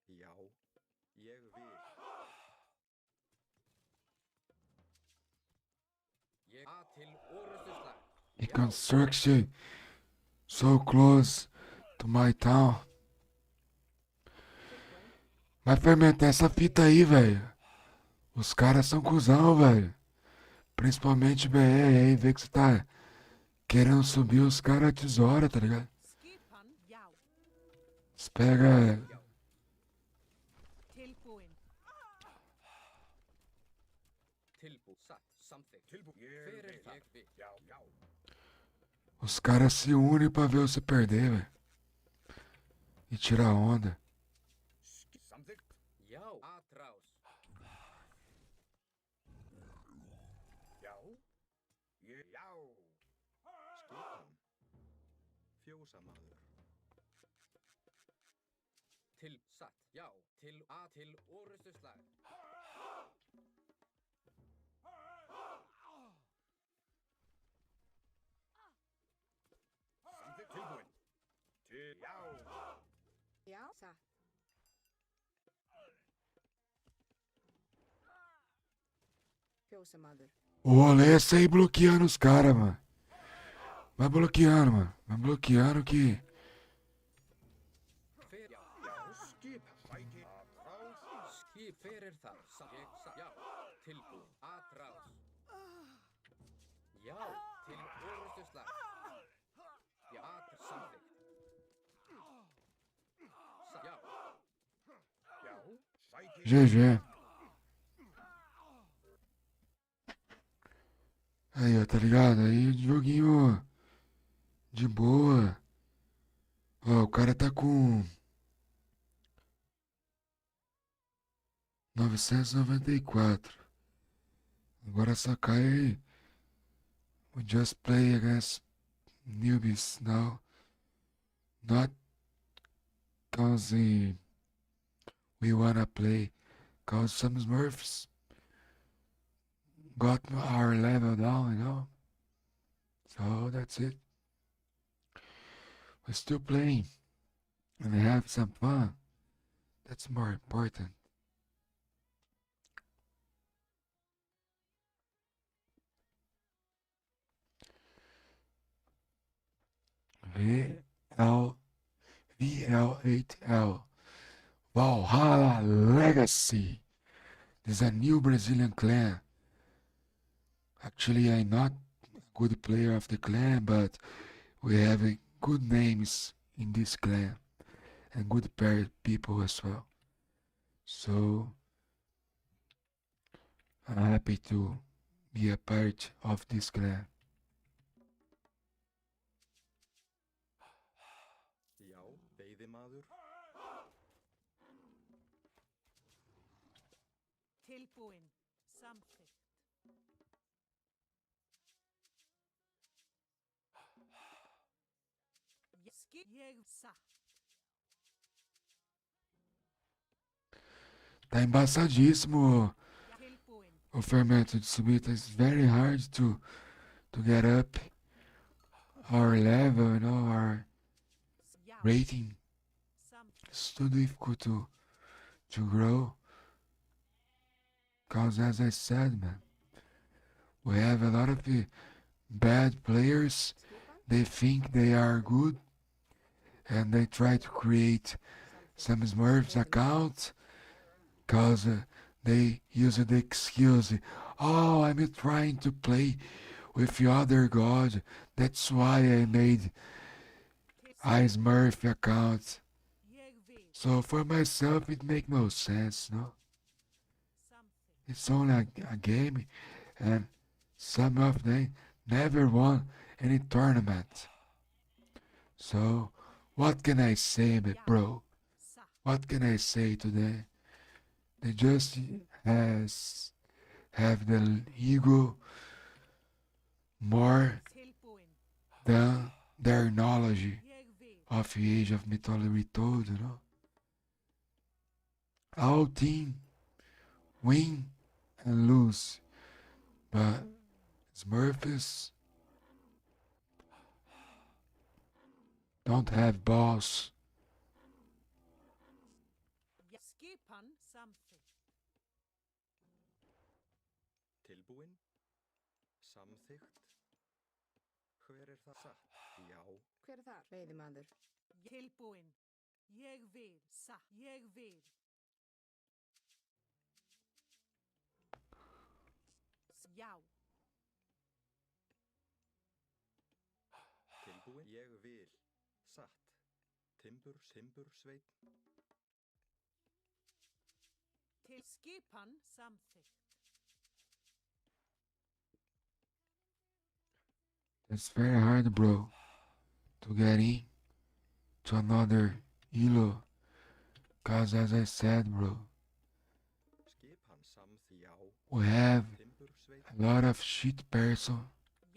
Já, ég vil. Ég A til orrustuslag. A construction so close to my town. Vai fermentar essa fita aí, velho. Os caras são cuzão, velho. Principalmente BR aí, vê que você tá querendo subir os caras a tesoura, tá ligado? Skipan. Já. Você pega. Tilbúin. Tilbúin. Satt. Samþykkt. Tilbúin. Hver Ég er vil. þar? Já. Já. Os caras se unem pra ver você perder, velho. E tirar onda. Skip. Samþykkt. Já. Atrás. Já. Ég. Já. Skipan. Fjósamaður. Til. Satt. Já. Til A til orrustuslag. Samþykkt. Tilbúin. Til. Já. Já, satt. Fjósamaður. O rolê é sair bloqueando os caras, mano. Vai bloqueando, mano. Vai bloqueando que. Hver. Já. Já. Skip. Sækið. Atrás. Skip. Hver er þar? Ég satt. Já. Tilbúin. Atrás. Já. Til orrustuslag. Já. Samþykkt. Já. Já. Sækið. GG. Aí, ó, tá ligado? Aí, joguinho de boa. Ó, o cara tá com 994. Agora só cai o Just Play Against Newbies now. Not cause we wanna play. Cause some Smurfs got our level down, you know? So that's it. We're still playing and we have some fun. That's more important. VL VL8L Valhalla Legacy. This is a new Brazilian clan. Actually, I'm not a good player of the clan, but we have good names in this clan and good paired people as well. So I'm happy to be a part of this clan. Já, veiðimaður. Tilbúin. Samþykkt. Ég satt. Tá embaçadíssimo Tilbúin. o fermento de subir. It's very hard to get up our level, our Já. rating. Samþykkt. It's too difficult to grow. Because as I said, man, we have a lot of bad players. They think they are good and they try to create some Smurfs account because they use the excuse, oh, I'm trying to play with the other god. That's why I made a Smurf account. Ég vil. So for myself, it make no sense, no? Samþykkt. It's only a game, and some of them never won any tournament. So, what can I say, my bro? Satt. What can I say to them? They just have the ego more Tilbúin. than their knowledge Ég vil. of the Age of Mythology Retold, All team win and lose, but Smurfs don't have balls. Skipan. Samþykkt. Tilbúin. Samþykkt. Hver er það satt? Já, Hver er þar? Veiðimaður. Tilbúin. Ég vil. Satt. Ég vil. Já. tilbúin. Ég vil. Satt. Timbursveit. Til skipan. Samþykkt. It's very hard, bro, to get in to another elo. Cause as I said, bro, Skipan já. we have Timbursveit. a lot of shit person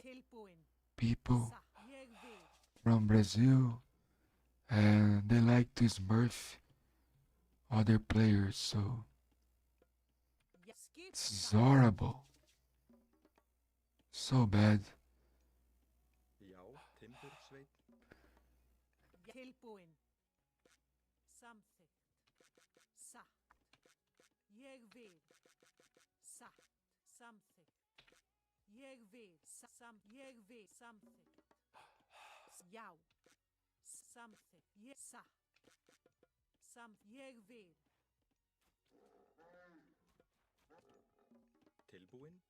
Tilbúin. people Satt. Ég vil. from Brazil and they like to smurf other players, so Skip. it's horrible. So bad. Já, timbursveit. Tilbúin. Samþykkt. Satt. Ég vil. Satt. Samþykkt. Ég vil. Ég vil. Samþykkt. Já. Samþykkt. Ég satt. Ég vil. Tilbúin.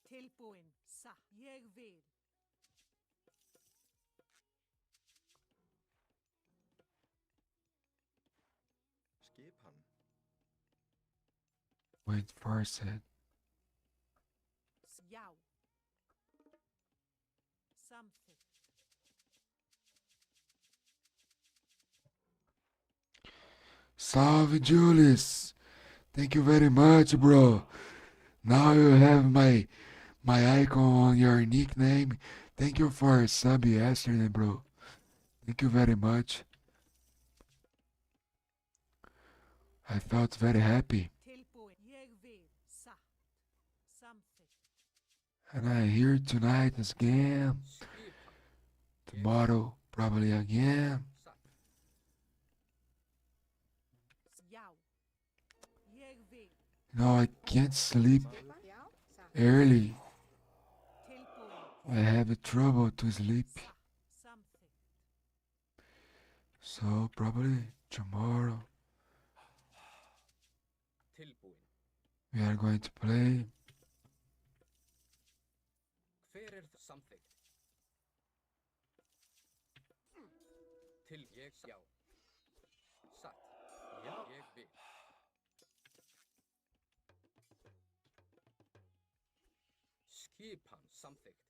Tilbúin. Satt. Ég vil. Skipan. Wait for a sec. Já. Samþykkt. Salve, Julius. Thank you very much, bro. Now you have my icon on your nickname. Thank you for sub yesterday, bro. Thank you very much. I felt very happy. Tilbúin. Ég vil. Satt. Samþykkt. And I here tonight again. Skipan. Tomorrow, probably again. Satt. Já. Ég vil. No, I can't sleep Skipan. Já. Satt. early. Tilbúin. I have trouble to sleep. Satt. Samþykkt. So probably tomorrow Tilbúin. we are going to play. Hver það samþykkt? Til ég já. Satt. Já, ég vil. Skipan samþykkt.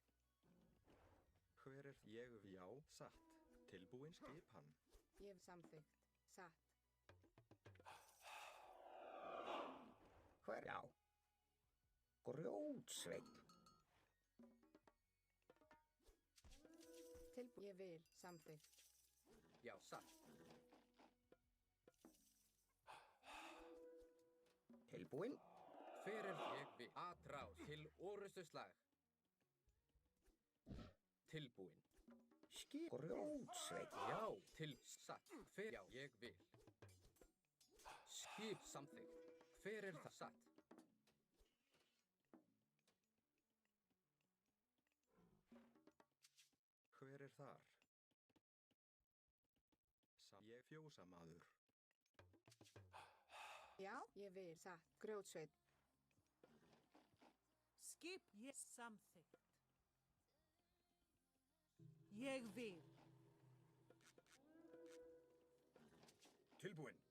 Hver ég já, satt. Tilbúin skipan. Ég samþykkt. Satt. Hver já? Grjótsveinn. Tilbúin. Ég vil. Samþykkt. Já, satt. Tilbúin. Hver ég vil. Atrás til orustuslag. Tilbúin. Grjótsveinn. Já, til satt. Hver já, ég vil. Skip samþykkt. Hver það satt? Hver þar? Ég fjósamaður. Já. Ég vil. Satt. Grjótsveit. Skip. Ég samþykkt. Ég vil. Tilbúin.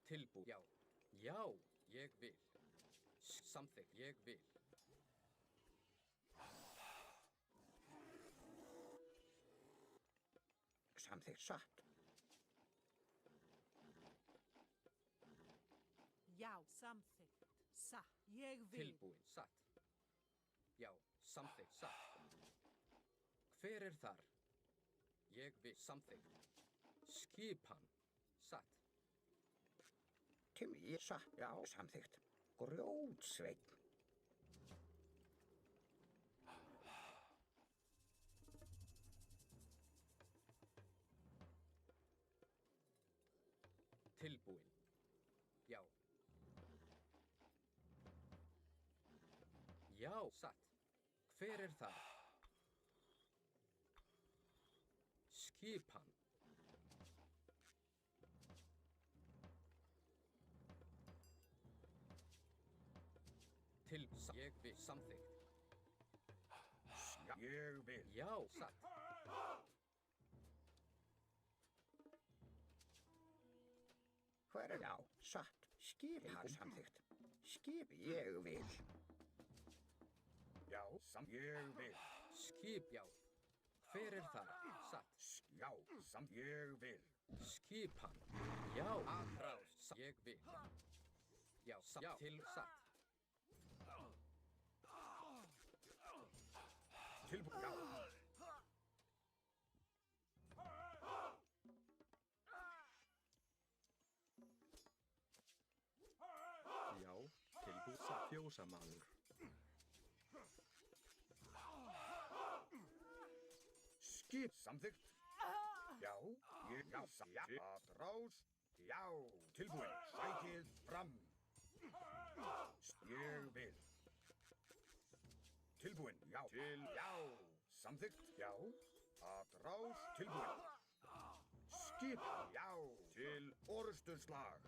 Tilbú. Já. Já, ég vil. Samþykkt. Ég vil. Samþykkt satt. Já. Samþykkt. Satt. Ég vil. Tilbúin. Satt. Já, samþykkt. Satt. Hver þar? Ég vil. Samþykkt. Skipan. Satt. Ég satt. Já, samþykkt. Grjótsveinn. Tilbúin. Já. Já, satt. Hver þar? Skipan. Ég vil. Samþykkt. Ég vil. Já, satt. Hver já, satt. Skip samþykkt. Skip ég vil. Já, ég vil. Skip, já. Hver þar? Satt. Já, ég vil. Skipan. Já, atrás. Ég vil. Já, satt. Já, til satt. Tilbúin. Já. Já, tilbúin fjósamaður. Skip samþykkt. Já, ég já, atrás. Já, tilbúin. Sækið fram. Ég vil. Tilbúin. Já, til. Já, samþykkt. Já, atrás. Tilbúin. Skip. Já, til orrustuslag.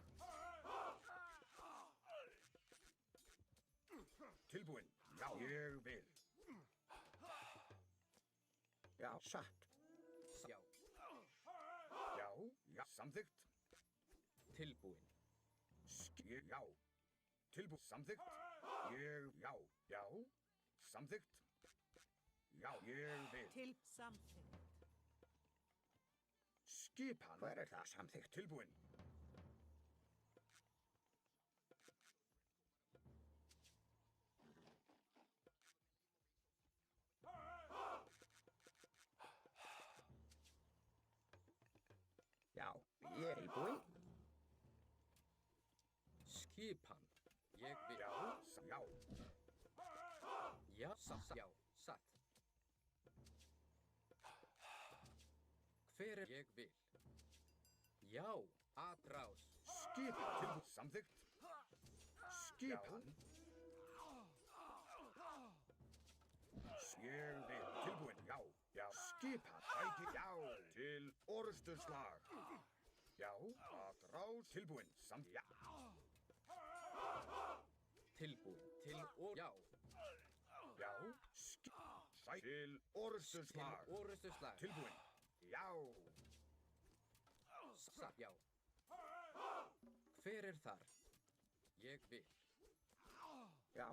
Tilbúin. Já, ég vil. Já, satt. Já, Já, já, samþykkt. tilbúin. Já. Samþykkt. Já, já. Samþykkt. Já, ég vil. Til samþykkt. Skipan. Hver er það? Samþykkt. Tilbúin. Já, ég er tilbúin. Skipan. Ég vil. Já, já. Já, já, satt. Hver er ég vil? Já, atrás. Skipan. Tilbúin. Samþykkt. Skipan. Ég vil. Tilbúin. Já, já. Skipan. Æti. Já. Til orustuslag. Já. Atrás. Tilbúin. Já. Tilbúin. Til og já. Já. Til orustuslag. Til orustuslag. Tilbúin. Já. Satt, já. Hver er þar? Ég vil. Já,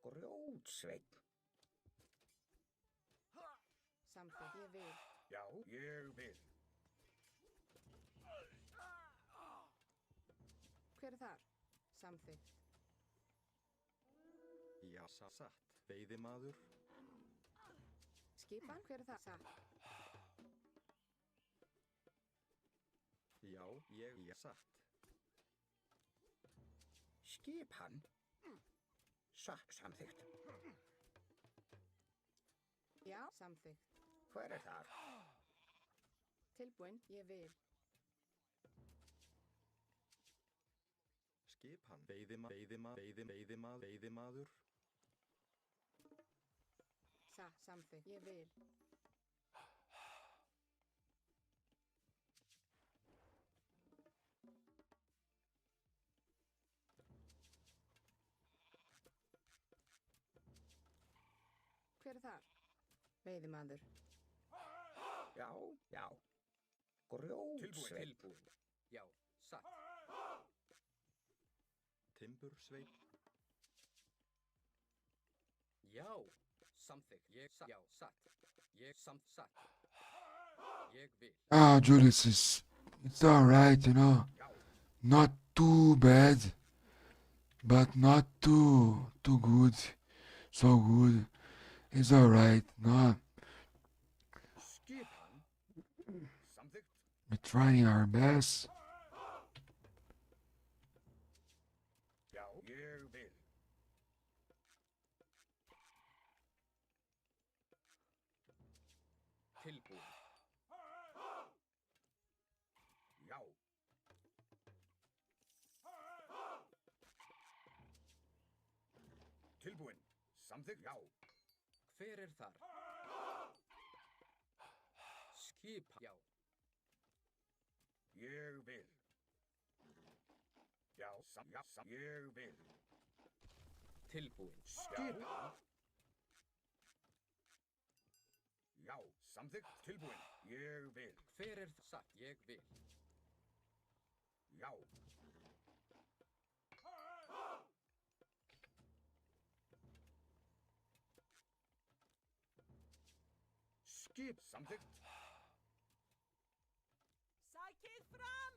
grjótsveinn. Samþykkt. Ég vil. Já, ég vil. Hver er þar? Samþykkt. Já, satt. Veiðimaður. Skipan. Hver er það? Satt. Já, ég satt. Skipan. Satt. Samþykkt. Já. Samþykkt. Hver er það? Tilbúin. Ég vil. Skipan. Veiðimaður. Satt. Samþykkt. Ég vil. Hver er þar? Veiðimaður. Já, já. Grjótsveinn. Tilbúin. Já, satt. Timbursveinn. Já, samþykkt. Ég satt. Já, satt. Ég satt. Ég vil. Ah, Julius, it's all right, you know. Not too bad, but not too good. So good. It's all right. No, Skipan. Samþykkt. we're trying our best. Já, ég vil. Tilbúin. Já. Tilbúin. Samþykkt. Já. Hver er þar? Skipan. Já, Ég vil. Já, ég vil. tilbúin. Skipan. Já, samþykkt. Tilbúin. Ég vil. Hver er það? Satt. Ég vil. Já. Skip. Samþykkt. Sækið fram!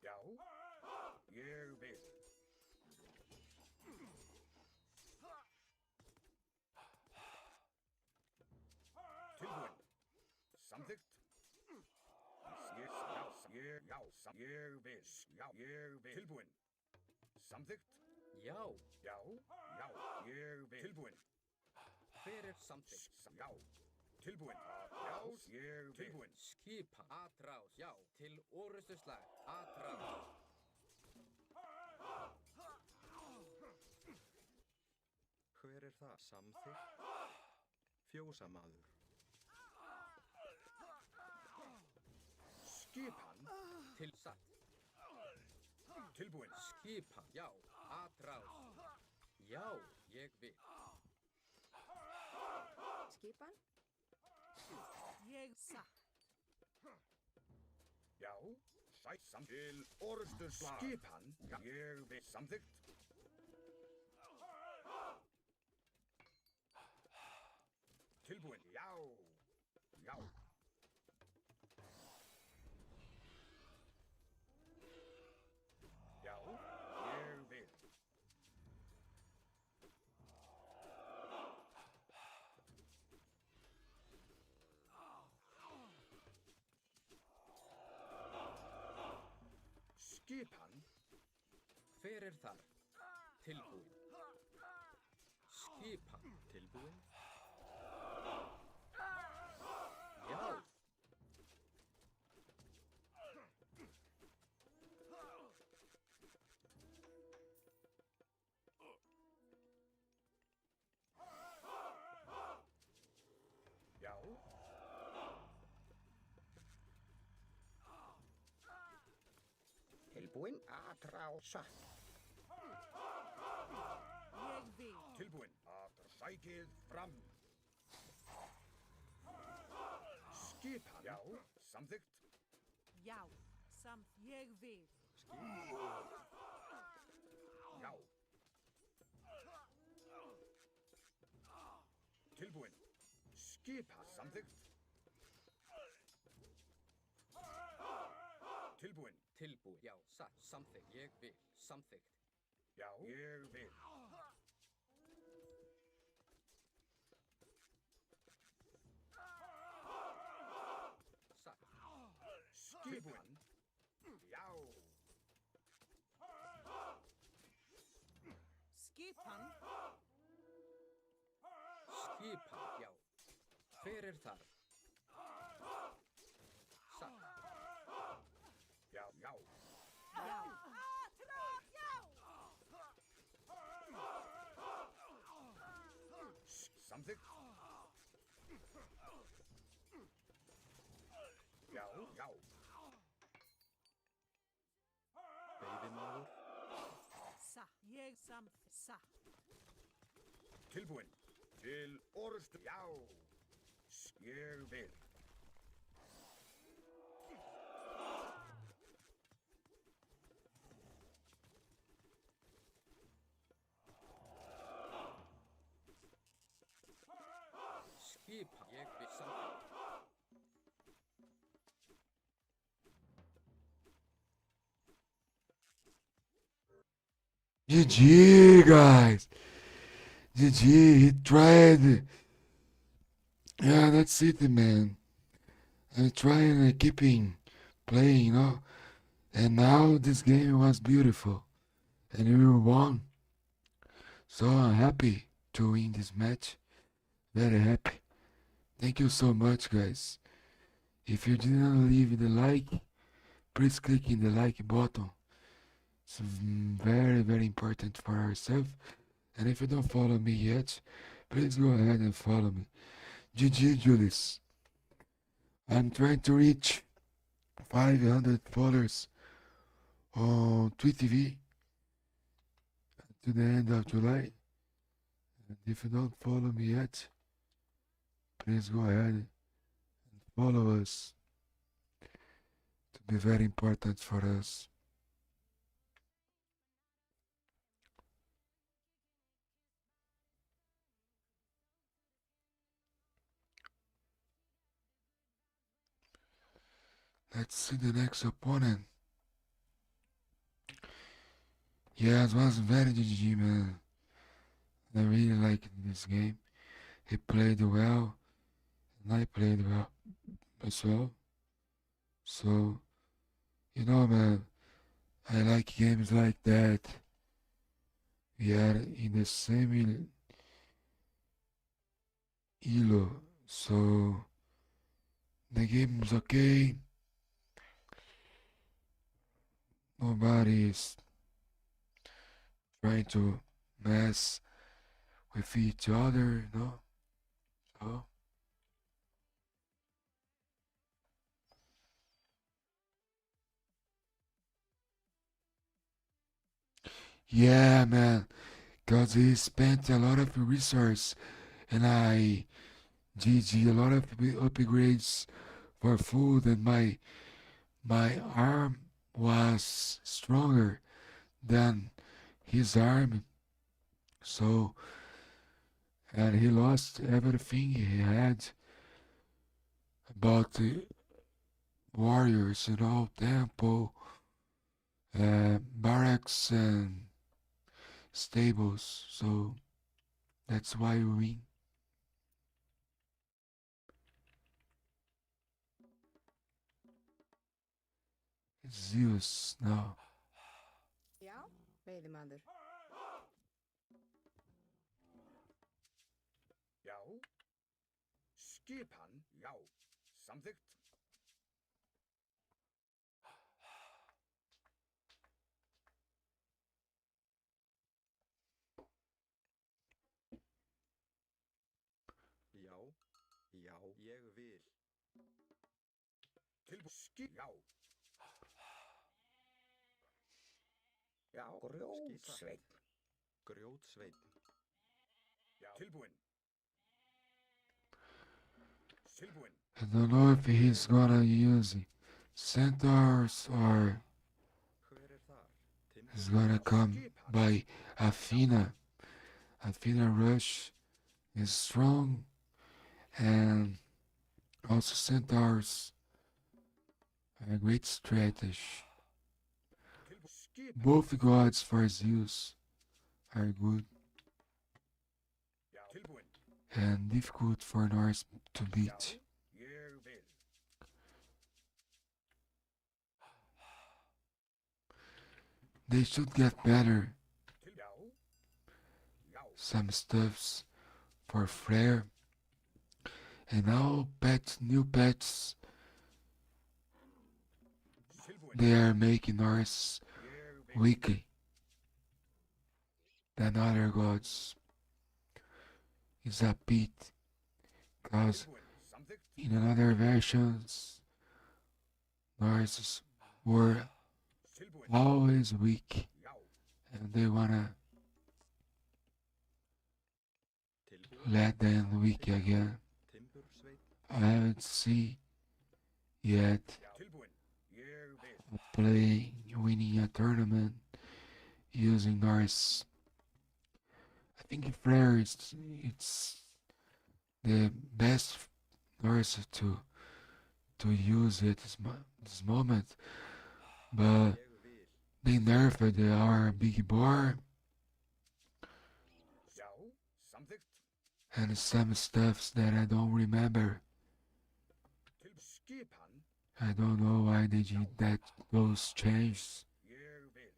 Já. Ég vil. Tilbúin. Samþykkt. Ég vil. Já, ég vil. Tilbúin. Samþykkt. Já, Já, já, ég vil. Tilbúin. hver er samþykkt? Já. Tilbúin. Atrás. Ég vil. Tilbúin. Skipan. Atrás. Já, til orustuslag. Atrás. Hver er það? Samþykkt. Fjósamaður. Skipan. Til satt. Tilbúin. Skipan. Já, atrás. Já, ég vil. Skipan? Ég satt. Já, sætt samt til orrustuslag. Skipan, já, ég vil samþykkt. Tilbúin, já, já. Já, ég vil. Skipan, Hver er þar? Tilbúin. Skipan. Tilbúin. Já. já. Tilbúin atrá satt. Ég vil. Tilbúin, að sækið fram. Skipan, já, samþykkt. Já. Samt ég vil. Já. Tilbúin. Skipa samþykkt. Tilbúin. Tilbúin. Já. Satt. Samþykkt. Ég vil. Samþykkt. Já, ég vil. Satt. Skipan. Já. Skipan. Skipan. Já. Hver er þar? Satt. Já, já. Já. Samþykkt. Já, já. Veiðimaður. Satt. Ég samt. Satt. Tilbúin. Til orrustu. Já. Ég vil. Skipan. Ég vil. Samþykkt. GG, guys. GG, he tried. Yeah, that's it, man. I trying and keeping playing, you know. And now this game was beautiful. And we won. So I'm happy to win this match. Very happy. Thank you so much, guys. If you didn't leave the like, please click in the like button. It's very, very important for ourselves. And if you don't follow me yet, please go ahead and follow me. GG, Julius. I'm trying to reach 500 followers on TweetTV to the end of July. And if you don't follow me yet, please go ahead and follow us. To be very important for us. Let's see the next opponent. Yeah, it was very GG, man. I really liked this game. He played well, and I played well as well. So, you know, man, I like games like that. We are in the same elo, so the game is okay. Nobody is trying to mess with each other, you know. So yeah, man, cause he spent a lot of resource, and I GG, a lot of upgrades for food, and my arm was stronger than his arm. So, and he lost everything he had about the warriors, temple, barracks, and stables. So that's why we win. Zeus now. Já, veiðimaður. Já. Skipan, já. Samþykkt. Já. Já, ég vil. Já. Já, grjótsveinn. Grjótsveinn. Já. Tilbúin. Tilbúin. I don't know if he's gonna use centaurs or Hver þar? he's gonna come by Athena. Athena Rush is strong, and also centaurs are a great strategy. Both gods for Zeus are good Já. Tilbúin. and difficult for Norse to beat. Já. Ég vil. They should get better Já. Já. some stuffs for Freyr, and now new pets, Tilbúin. they are making Norse Ég vil. weaker than other gods. It's a pit, cause Tilbúin. Samþykkt. in another versions, Norses were Tilbúin. always weak, Já. and they wanna Tilbúin. let them weak again. Timbursveinn. I haven't seen yet Já. Tilbúin. Ég vil. winning a tournament using Norse. I think Freyr it's the best Norse to use at this moment, but Ég vil. they nerfed our big boar Já. Samþykkt. and some stuffs that I don't remember. Skipan. I don't know why they did those changes. Ég vil.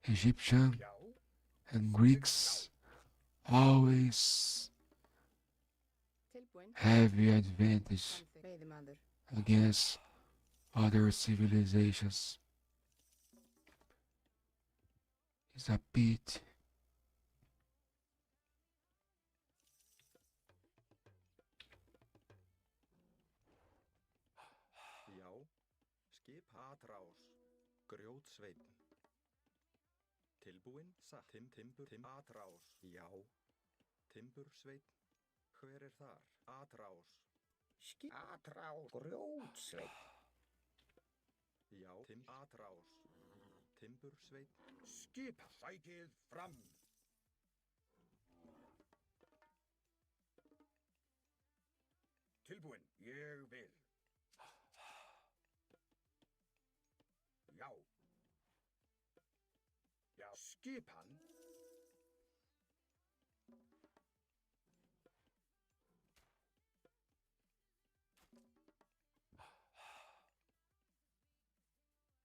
Egyptian Já. and Greeks always Tilbúin. have the advantage Samþykkt. Veiðimaður. against other civilizations. It's a pit. Já. Skip Atrás. Grjótsveinn. Tilbúin. Satt. Atrás. Já. Timbursveinn. Hver þar? Atrás. Atrá, grjótsveinn. Já. Atrás. Timbursveinn. Skipan. Sækið fram. Tilbúin. Ég vil. Já. Já. Skipan.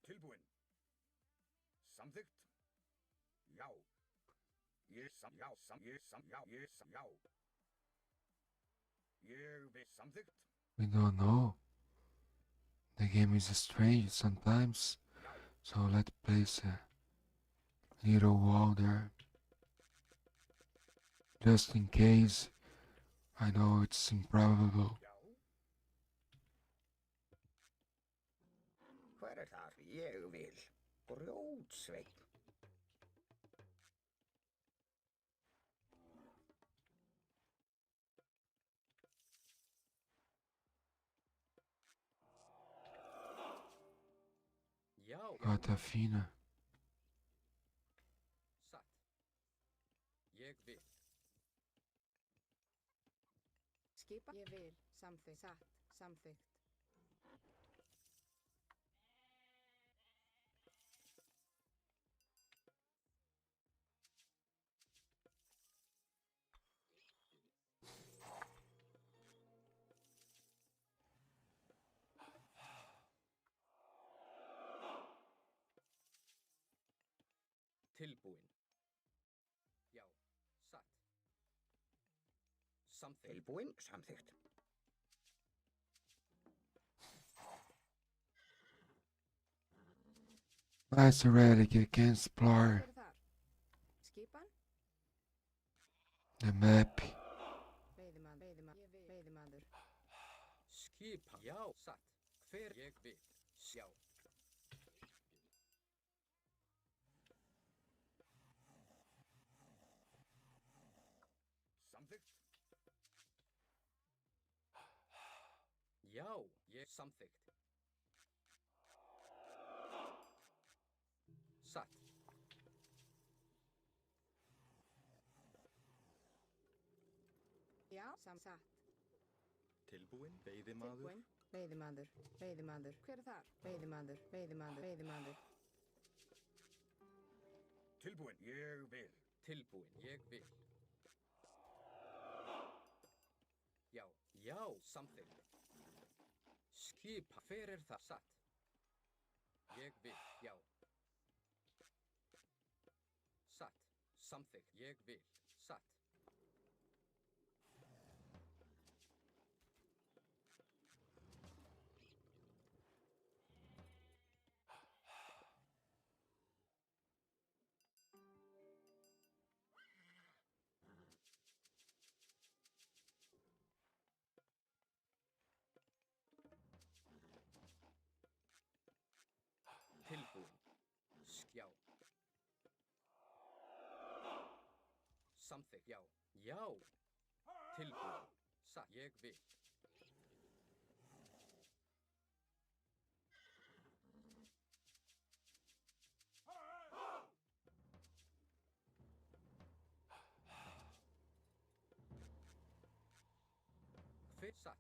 Tilbúin. Samþykkt. Já. Já. Ég vil. Samþykkt. We don't know. The game is strange sometimes, so let's place a little wall there. Just in case. I know it's improbable. Já. Hver þar? Ég vil. Grjótsveinn. Gata fína. Satt. Ég vil. Skipa. Ég vil. Samþykkt. Satt. Samþykkt. Tilbúin. Já. Satt. Samþykkt. Tilbúin, samþykkt. Let's eradicate Gensplar. Hver er þar? Skipan. The map. Veiðimaður. Veiðimaður. Ég vil. Veiðimaður. Skipan. Já. Satt. Hver ég vil. Sjá. Samþykkt. Já. Ég samþykkt. Satt. Já. Satt. Tilbúin, veiðimaður. Tilbúin. Veiðimaður. Veiðimaður. Hver er þar? Veiðimaður. Veiðimaður. Veiðimaður. Tilbúin. Ég vil. Tilbúin. Ég vil. Já. Já. Samþykkt. Skipa. Hver er það? Satt. Ég vil. Já. Satt. Samþykkt. Ég vil. Satt. Tilbúin. Já. Samþykkt. Já. Já. Tilbúin. Satt. Ég vil. Hver satt?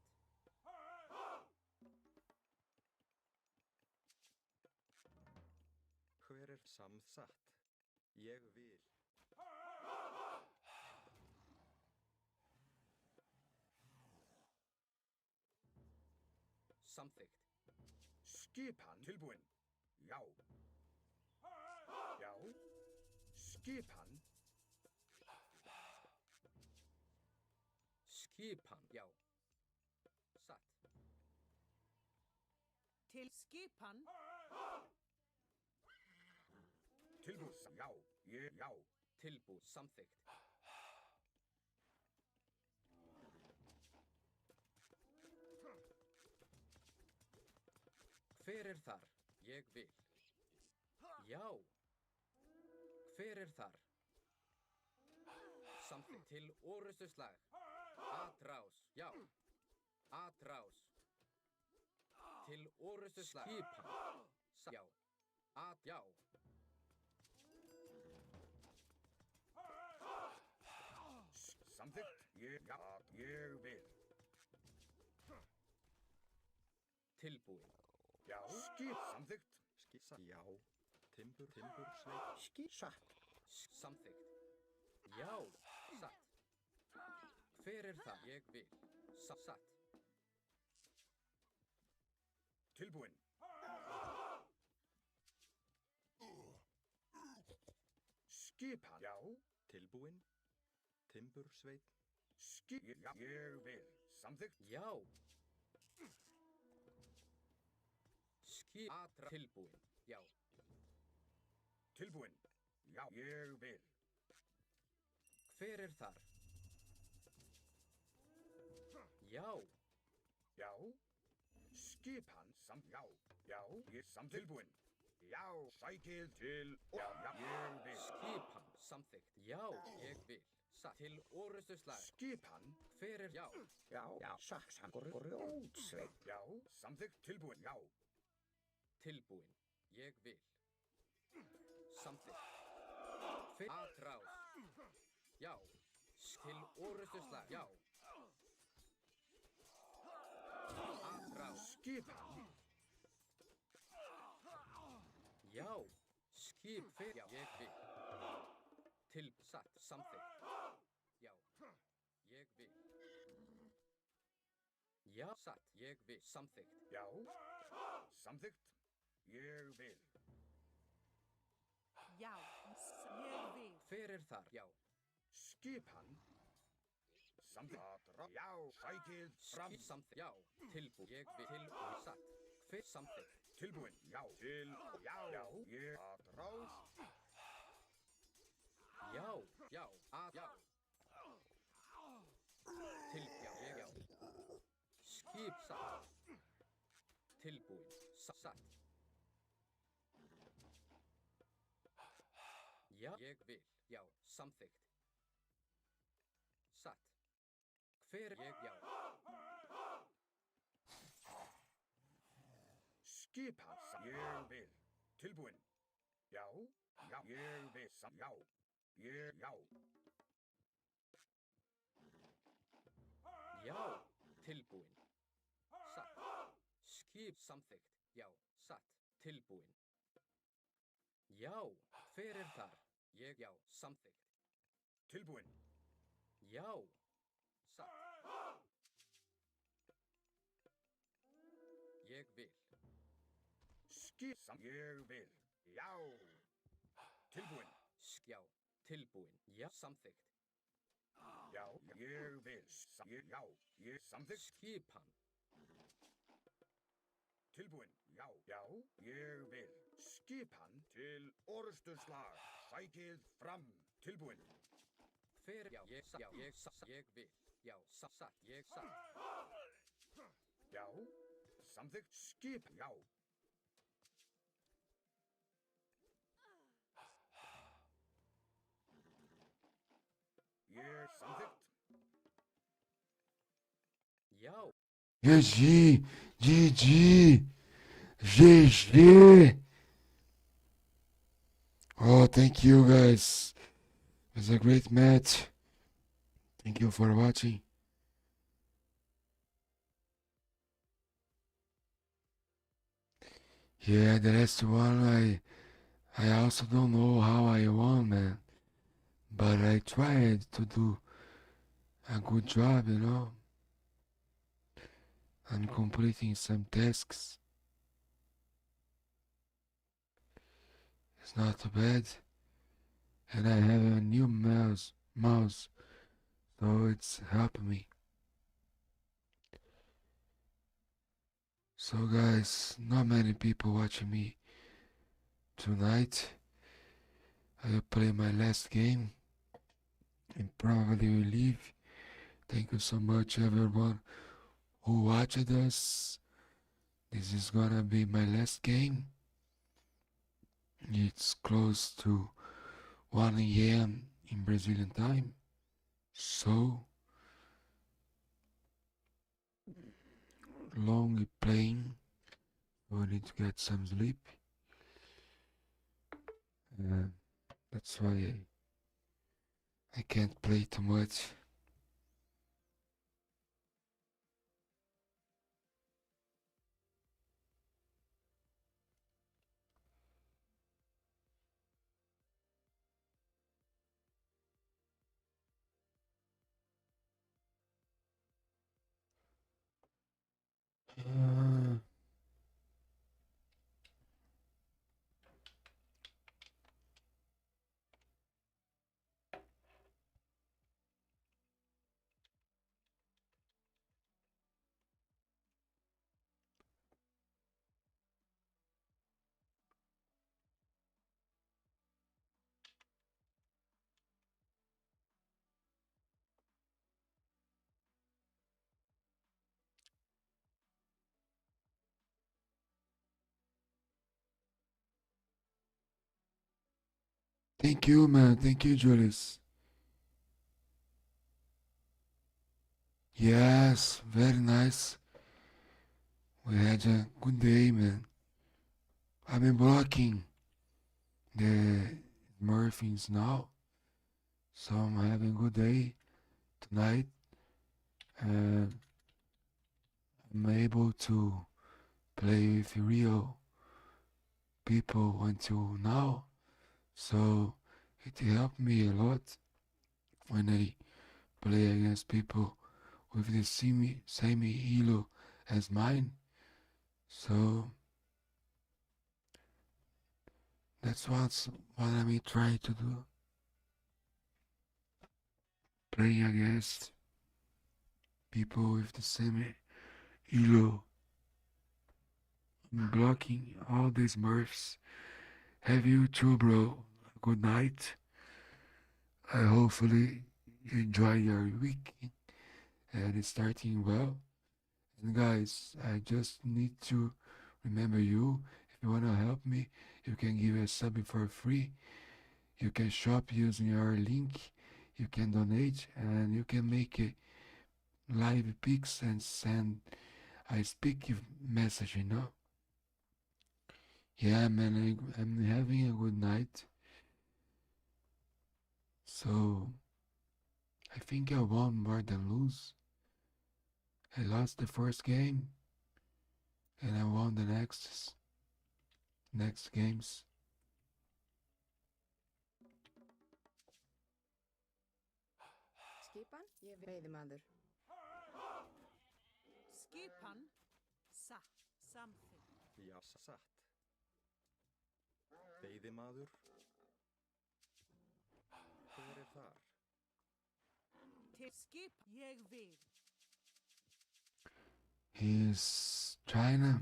Hver er samsatt? Ég vil. Samþykkt. Skipan. Tilbúin. Já. Já. Skipan. Skipan. Já. Satt. Til skipan. Tilbúin. Já. Ég. Já. Tilbúin. Samþykkt. Hver er þar? Ég vil. Já. Hver er þar? Samþykkt. Til orustuslag. Atrás. Já. Atrás. Til orustuslag. Skipan. Já. Já. Samþykkt. Ég. Já. Ég vil. Tilbúin. Já. Skip. Samþykkt. Skissa. Já. Timbur, sveit. Satt. Samþykkt. Já. Satt. Hver er það? Ég vil. Satt. Tilbúin. Skipan. Já. Tilbúin. Timbur, sveit. Skip. Já. Ég vil. Samþykkt. Já. Atra. Tilbúin. Já. Tilbúin. Já. Ég vil. Hver er þar? Já. Já. Skipan. Já. Já. Ég samþykkt. Tilbúin. Já. Sækið til. Já. Já. Ég vil. Skipan. Samþykkt. Já. Ég vil. Satt. Til orustuslag. Skipan. Hver er já? Já. Já. Satt. Grjótsveit. Já. Samþykkt. Tilbúin. Já. Tilbúin. Ég vil. Samþykkt. Atrás. Já. Til orustuslag. Já. Atrás. Skipan. Já. Skip fyrir. Já. Ég vil. Til satt. Samþykkt. Já. Ég vil. Já. Satt. Ég vil. Samþykkt. Já. Samþykkt. Ég vil. Já, ég vil. Hver er þar? Já. Skipan. Samþykkt. Já. Sækið fram. Samþykkt. Já. Tilbú. Ég vil. Til og satt. Hver samþykkt? Tilbúin. Já. Til. Já. Já. Ég. Atrás. Já. Já. Að. Já. Til. Já. Ég. Já. Skip satt. Tilbúin. Satt. Já. Ég vil. Já. Samþykkt. Satt. Hver ég. Já. Skipan. Ég vil. Tilbúin. Já. Já. Ég vil. Já. Ég. Já. Já. Tilbúin. Satt. Skip samþykkt. Já. Satt. Tilbúin. Já. Hver er þar? Ég. Já. Samþykkt. Tilbúin. Já. Satt. Ég vil. Skipan. Ég vil. Já. Tilbúin. Já. Tilbúin. Já. Samþykkt. Já. Ég vil. Ég. Já. Ég. Samþykkt. Skipan. Tilbúin. Já. Já. Ég vil. Skipan til orustuslag. Sækið fram. Tilbúin. Hver. Já. Ég. Já. Ég. Ég vil. Já. Satt. Ég. Satt. Já. Samþykkt. Skip. Já. Ég. Samþykkt. Já. GG, GG, GG. Oh, thank you guys. It was a great match. Thank you for watching. Yeah, the last one I also don't know how I won, man. But I tried to do a good job, you know. I'm completing some tasks. It's not too bad. And I have a new mouse, so it's helping me. So guys, not many people watching me tonight. I will play my last game and probably will leave. Thank you so much everyone who watched us. This is gonna be my last game. It's close to 1 a.m. in Brazilian time. So long playing. So I need to get some sleep. That's why I can't play too much. Thank you, man. Thank you, Julius. Yes, very nice. We had a good day, man. I've been blocking the Murphys now, so I'm having a good day tonight. I'm able to play with real people until now, so it helped me a lot when I play against people with the same elo as mine. So that's what I'm trying to do. Playing against people with the same elo. I'm blocking all these Smurfs. Have you too, bro? Good night. I hopefully you enjoy your weekend and it's starting well. And guys, I just need to remember you. If you wanna help me, you can give a sub for free. You can shop using our link. You can donate and you can make a live pics and send a speak message, you know. Yeah, man, I'm having a good night. So I think I won more than lose. I lost the first game and I won the next games. Skipan? Ég veiðimaður. Skipan. Satt. Something. Já, satt. Veiðimaður. Hver þar? Til skip. Ég vil. He's China.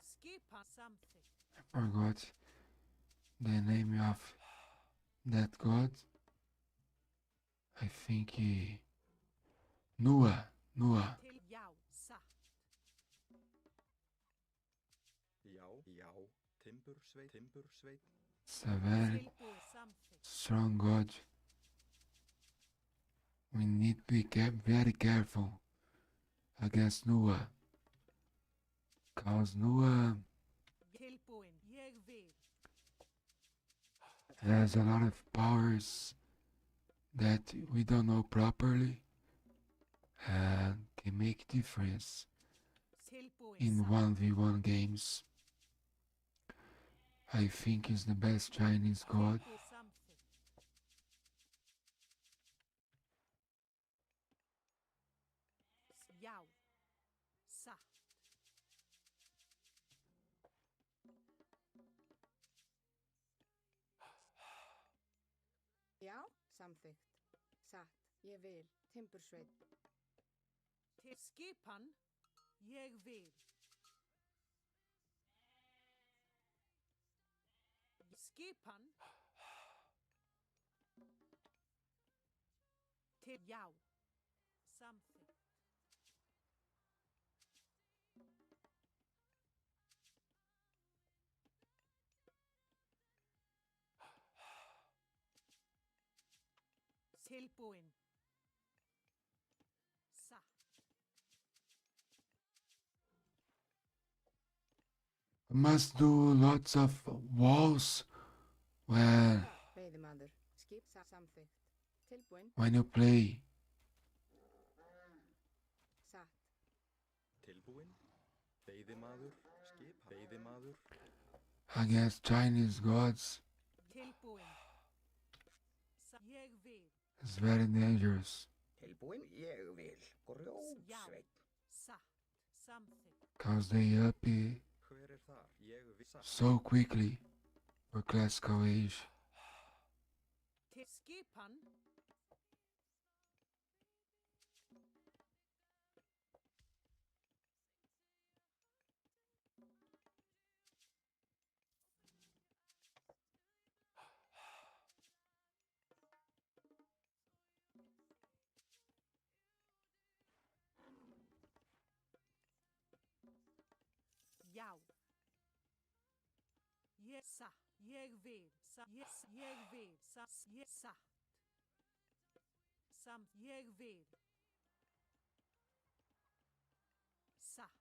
Skipan. Something. I forgot the name of that god. I think Nua. Til já. Satt. Já, timbursveit. It's a very Tilbúið. Something. strong god. We need to be very careful against Nua. Cause Nua Tilbúin. Ég vil. has a lot of powers that we don't know properly and can make difference Tilbúin. in 1v1 games. I think he's the best Chinese god. Tilbúið. Something. Já. Satt. Já, samþykkt. Satt. Ég vil. Timbursveit. Til skipan. Ég vil. Skipan. Til já. Something. Tilbúin. Satt. We must do lots of walls Veiðimaður. Skip. Samþykkt. Tilbúin. when you play. Satt. Tilbúin. Veiðimaður. Veiðimaður. Against Chinese gods. Tilbúin. Ég vil. It's very dangerous. Tilbúin, ég vil. Grjótsveit. Satt. Something. Cause they up it Hver þar? Ég vil satt. so quickly for classical age. Til skipan. Já. Ég satt. Ég vil. Ég vil. Ég satt. Ég vil. Satt.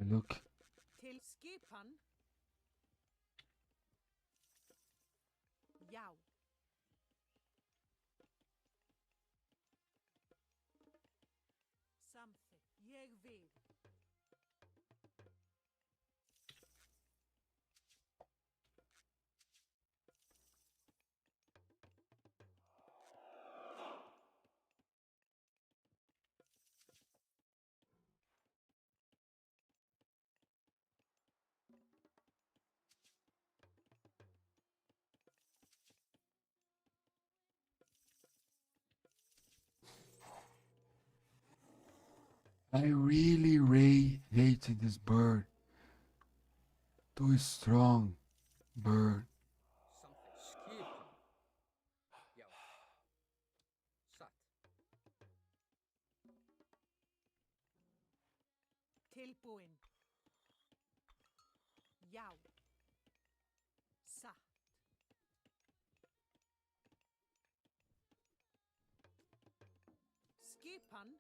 look. Til skipan. Já. Samþykkt. Ég vil. I really hate this bird. Too strong bird. Something. Skipan. Já. Satt. Tilbúin. Já. Satt. Skipan.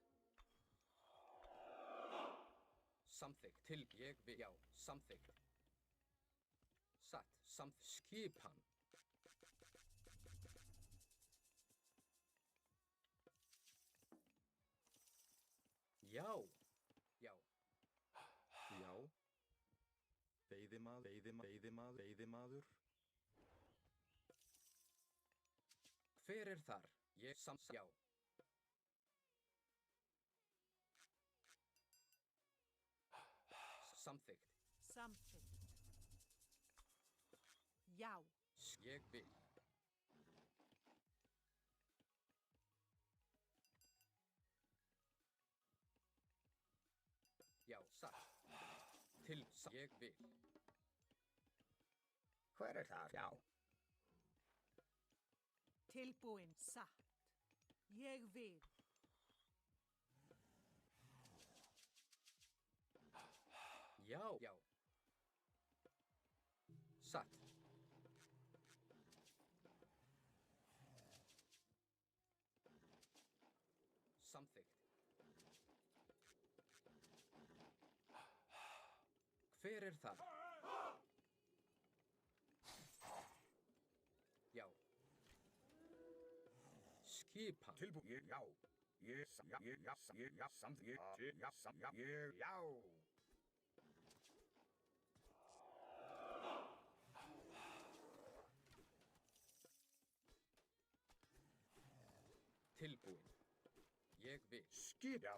Samþykkt. Til. Ég vil. Já. Samþykkt. Satt. Skipan. Já. Já. Já. Veiðimaður. Hver er þar? Ég já. Samþykkt. Samþykkt. Já. Ég vil. Já, satt. Til. Ég vil. Hver er þar? Já. Tilbúin. Satt. Ég vil. Já. Já. Satt. Samþykkt. Hver er þar? Já. Skipan. Tilbúin. Já. Já. Tilbúin. Ég vil. Skip. Já.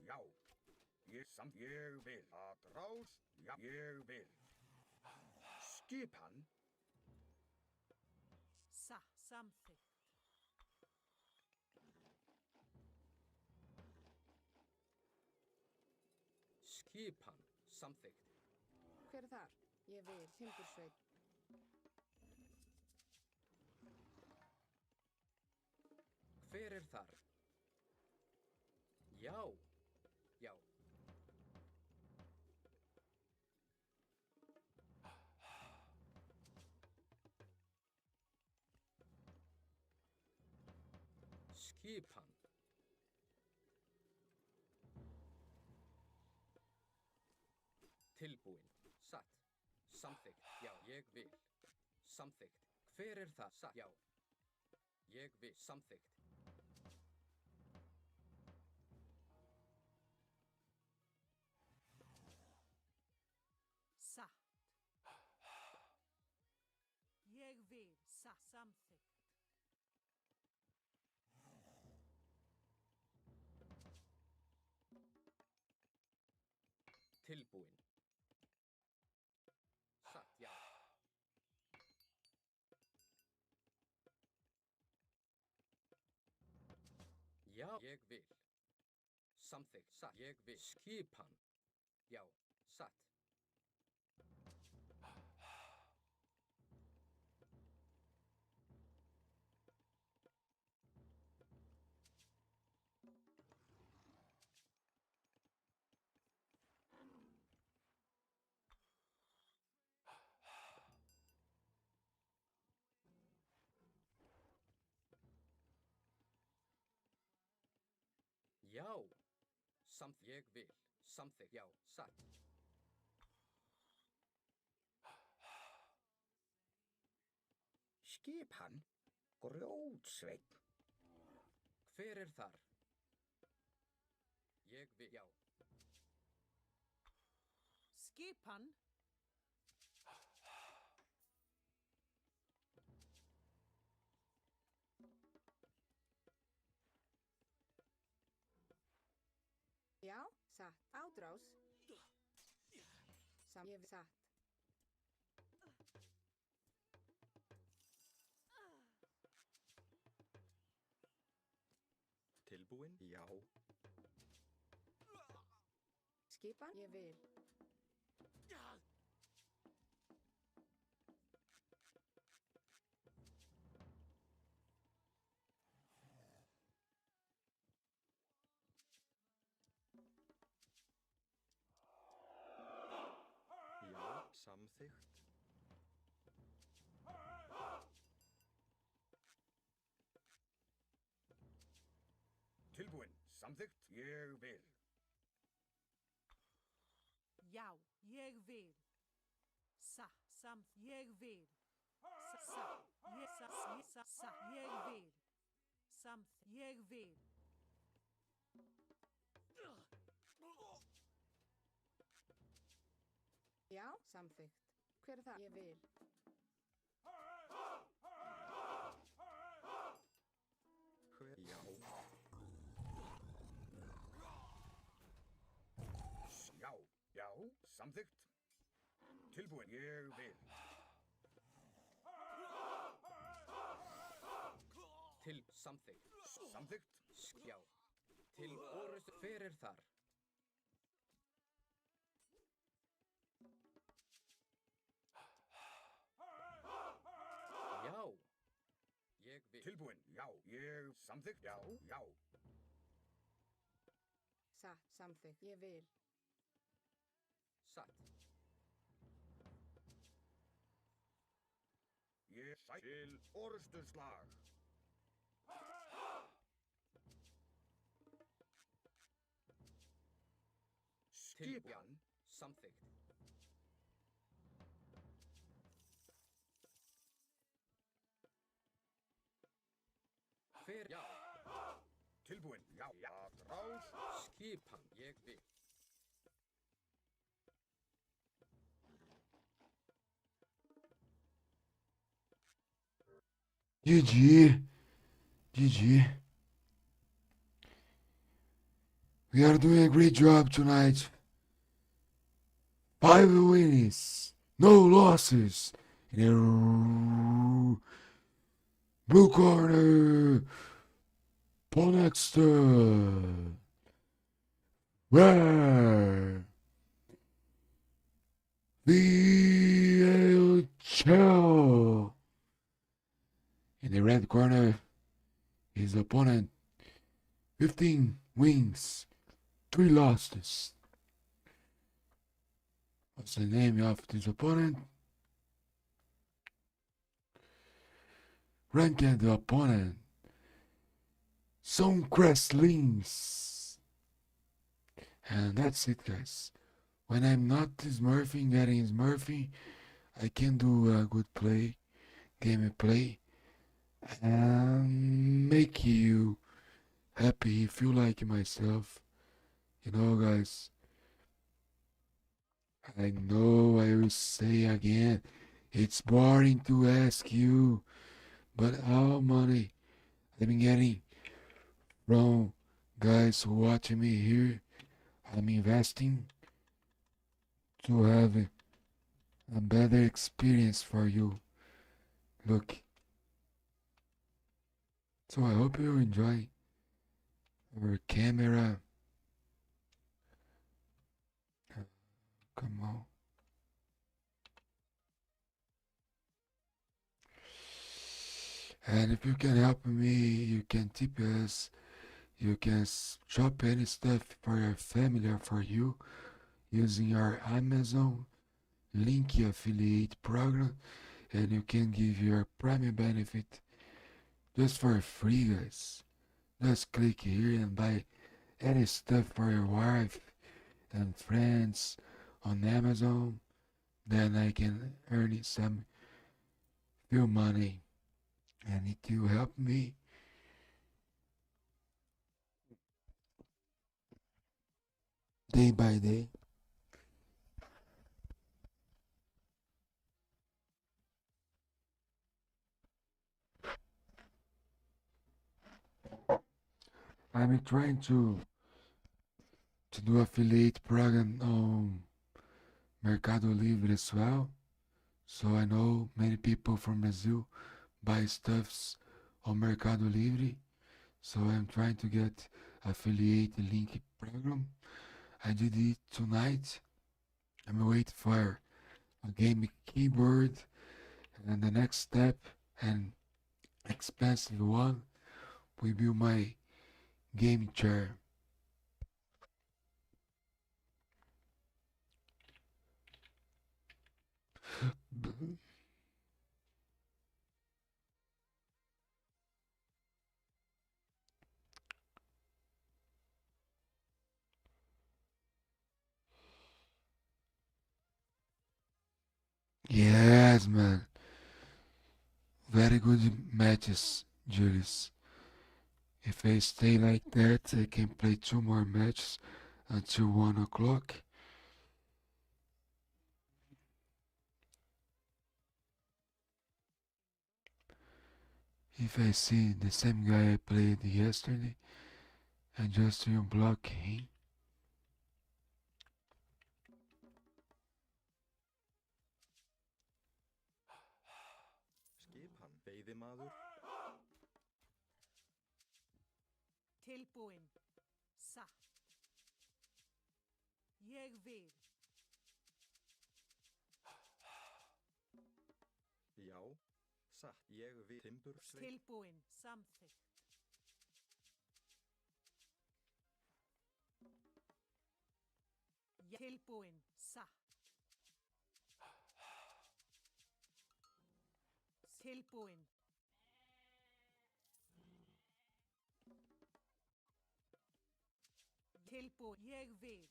Já. Ég vil. Að rás. Já. Ég vil. Skipan. Samþykkt. Skipan. Samþykkt. Hver er þar? Ég vil. Timbursveit. Hver er þar? Já. Já. Skipan. Tilbúin. Satt. Samþykkt. Já. Ég vil. Samþykkt. Hver er það? Satt. Já. Ég vil. Samþykkt. Satt. Ég vil. Samþykkt. Tilbúin. Satt. Já. Já. Ég vil. Samþykkt. Satt. Ég vil. Skipan. Já. Satt. Já. Ég vil. Samþykkt, já, satt. Skipan. Grjótsveinn. Hver er þar? Ég vil, já. Skipan. Já, satt. Ádrás. Ég satt. Tilbúin? Já. Skipan. Ég vil. Já, samþykkt. Tilbúin. Samþykkt. Ég vil. Já, ég vil. Ég vil. Ég vil. Ég vil. Já, samþykkt. Hver er það? Ég vil. Hver? Já. Já. Já. Samþykkt. Tilbúin. Ég vil. Til samþykkt. Samþykkt. Já. Til orustu. Hver er þar? Já. Ég vil. Tilbúin. Já. Ég. Samþykkt. Já. Já. Satt, samþykkt. Ég vil. Satt. Ég sæt til orustuslag. Til, já. Skipan. Samþykkt. Hver? Já. Tilbúin. Já. Já. Rás. Skipan. Ég vil. GG. GG. We are doing a great job tonight. 5 wins, no losses. In the blue corner, Ponexter. Where? VHL. In the red corner, his opponent, 15 wins, 3 losses. What's the name of this opponent? Ranked opponent, Suncrest Links. And that's it, guys. When I'm not smurfing, getting smurfing, I can do a good play, gameplay, and make you happy, feel like myself. You know, guys, I know I will say again, it's boring to ask you, but how money I've been getting from guys who watching me here, I'm investing to have a better experience for you. Look. So I hope you enjoy our camera. Come on. And if you can help me, you can tip us. You can shop any stuff for your family or for you using our Amazon link affiliate program, and you can give your Prime benefit just for free, guys. Just click here and buy any stuff for your wife and friends on Amazon, then I can earn some few money, and it will help me day by day. I'm trying to do affiliate program on Mercado Livre as well. So I know many people from Brazil buy stuffs on Mercado Livre. So I'm trying to get affiliate link program. I did it tonight. I'm waiting for a game keyboard, and the next step and expensive one will be my game chair. Yes, man. Very good matches, Julius. If I stay like that, I can play 2 more matches until 1 o'clock. If I see the same guy I played yesterday, I just will block him. Skipan. Veiðimaður. Tilbúin. Satt. Ég vil. Já. Satt. Ég vil. Timbursveit. Tilbúin. Samþykkt. Tilbúin. Satt. Tilbúin. Tilbúin. Ég vil.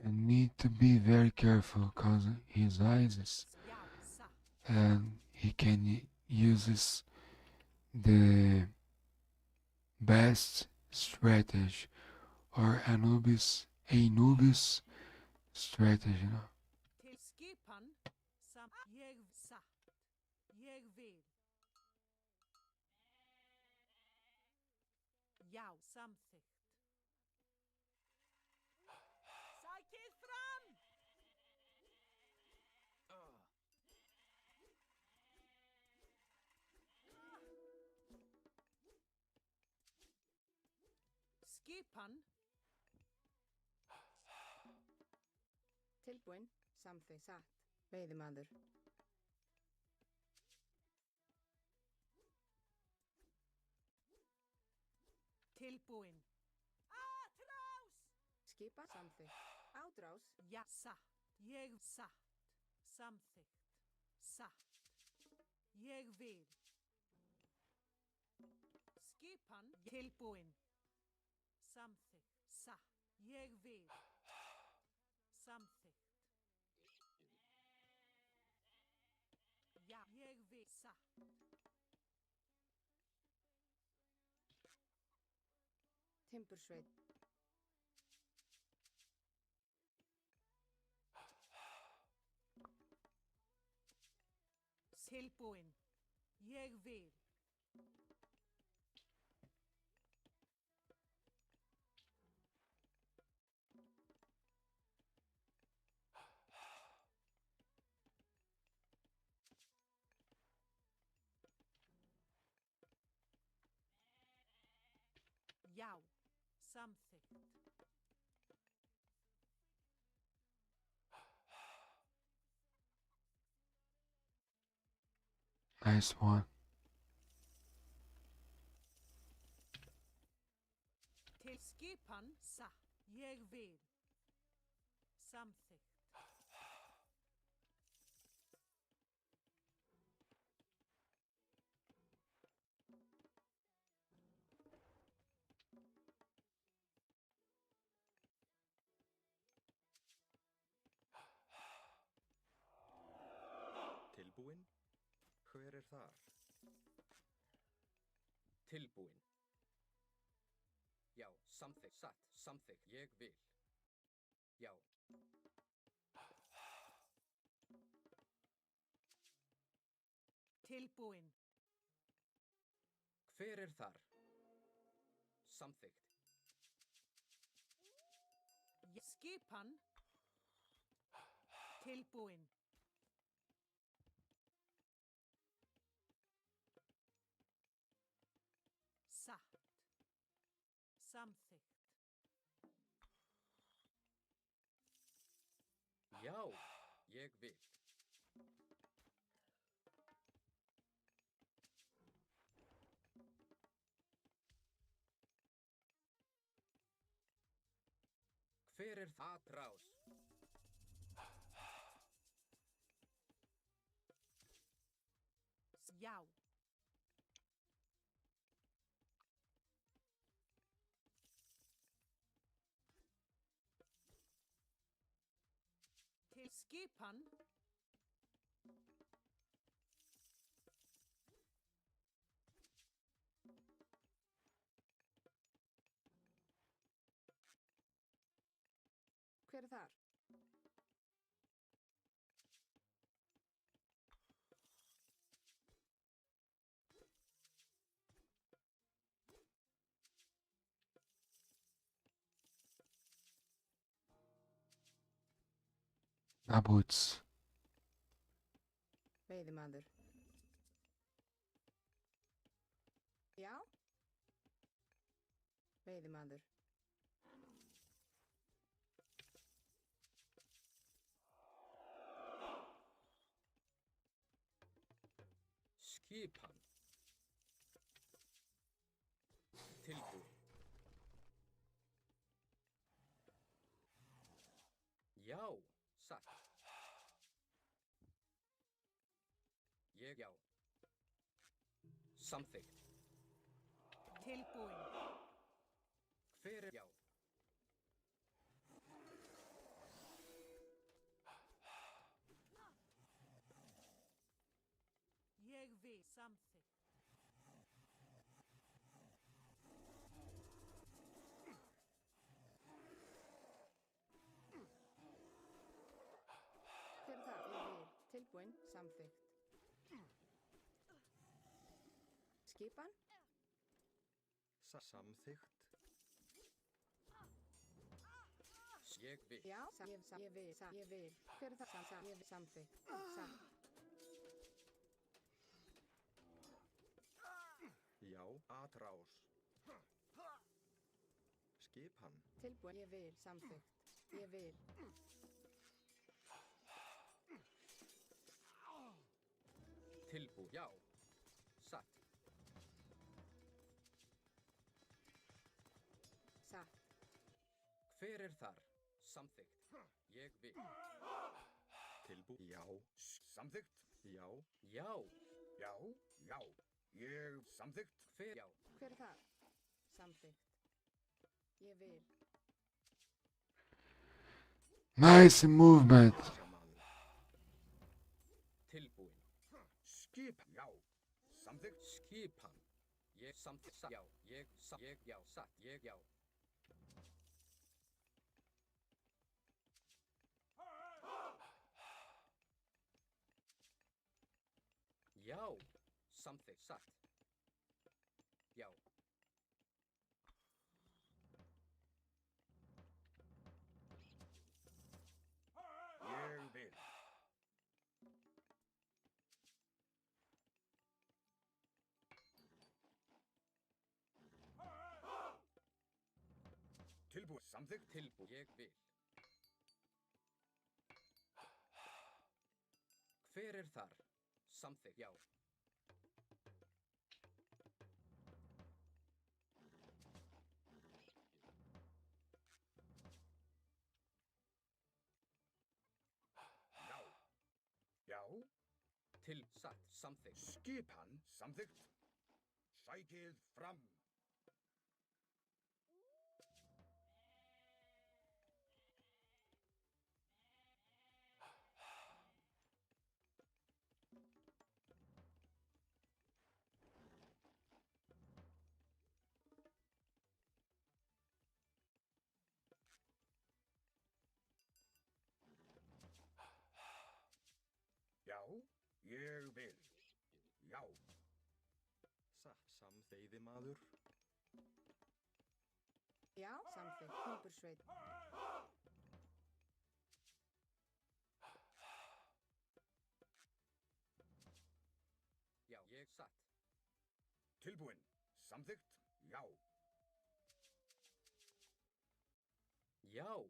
I need to be very careful because his eyes is, Já, satt. and he can uses the best strategy or Anubis strategy, you know. Til skipan. Ég satt. Ég vil. Já, samþykkt. Sækið fram! Skipan. Tilbúin. Samþykkt. Satt. Veiðimaður. Tilbúin. Atrás! Skipa. Samþykkt. Ádrás. Já, satt. Ég satt. Samþykkt. Satt. Ég vil. Skipan. Tilbúin. Samþykkt. Satt. Ég vil. Samþykkt. Já, ég vil. Satt. Timbursveit. Tilbúin. Ég vil. Já, samþykkt. Nice one. Til skipan. Satt. Ég vil. Samþykkt. Tilbúin? Hver er þar? Tilbúin. Já, samþykkt, satt, samþykkt, ég vil. Já. Tilbúin. Hver er þar? Samþykkt. Skipan. Tilbúin. Satt. Samþykkt. Já, ég vil. Hver er atrás? Já. Til skipan. Hver er þar? Nabuts. Veiðimaður. Já. Veiðimaður. Skipan. Tilbúin. Já, satt. Ég já. Samþykkt. Tilbúin. Hver er já? Ég vil samþykkt. Hver er þar? Ég vil. Tilbúin. Samþykkt. Skipan. Samþykkt. Ég vil. Já. Ég vil. Ég vil. Hver er þar? Ég vil. Samþykkt. Satt. Já, atrás. Skipan. Tilbúin. Ég vil. Samþykkt. Ég vil. Tilbúin. Já. Satt. Satt. Hver er þar? Samþykkt. Ég vil. Tilbúin. Já. Samþykkt. Já. Já. Já, já. Ég samþykkt. Hver já? Hver er þar? Samþykkt. Ég vil. Nice movement. Samaður. Tilbúin. Skipan. Já. Samþykkt. Skipan. Ég samþykkt. Satt. Já. Ég já. Satt. Ég já. Já. Samþykkt. Satt. Já. Ég vil. Tilbúið. Samþykkt. Tilbúin. Ég vil. Hver er þar? Samþykkt. Já. Já. Já. Til satt. Samþykkt. Skipan. Samþykkt. Sækið fram. ég vil. Já, Satt. Samþeyðimaður. Já, samþykkt. Timbursveit. Já, ég satt. tilbúin. Samþykkt. Já, Já.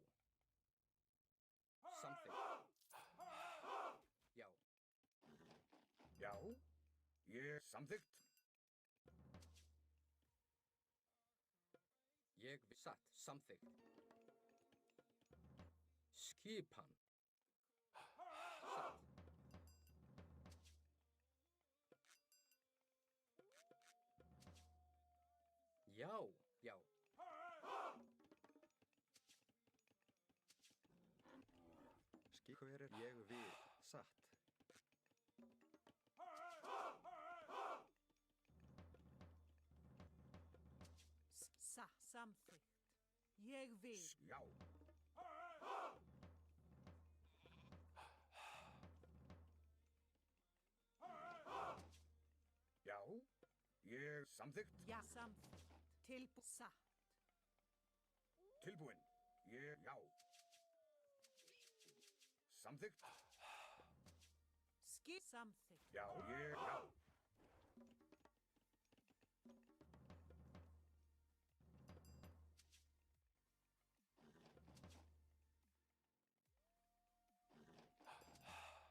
Samþykkt. Já. já, ég samþykkt. Ég satt. Samþykkt. Skipan. Satt. Já, já. Hver er ég vil. Satt. Samþykkt. Ég vil. Já, já, ég samþykkt. Já, samþykkt. Satt. Tilbúin. Ég, já. Samþykkt. Samþykkt. Já, ég, já.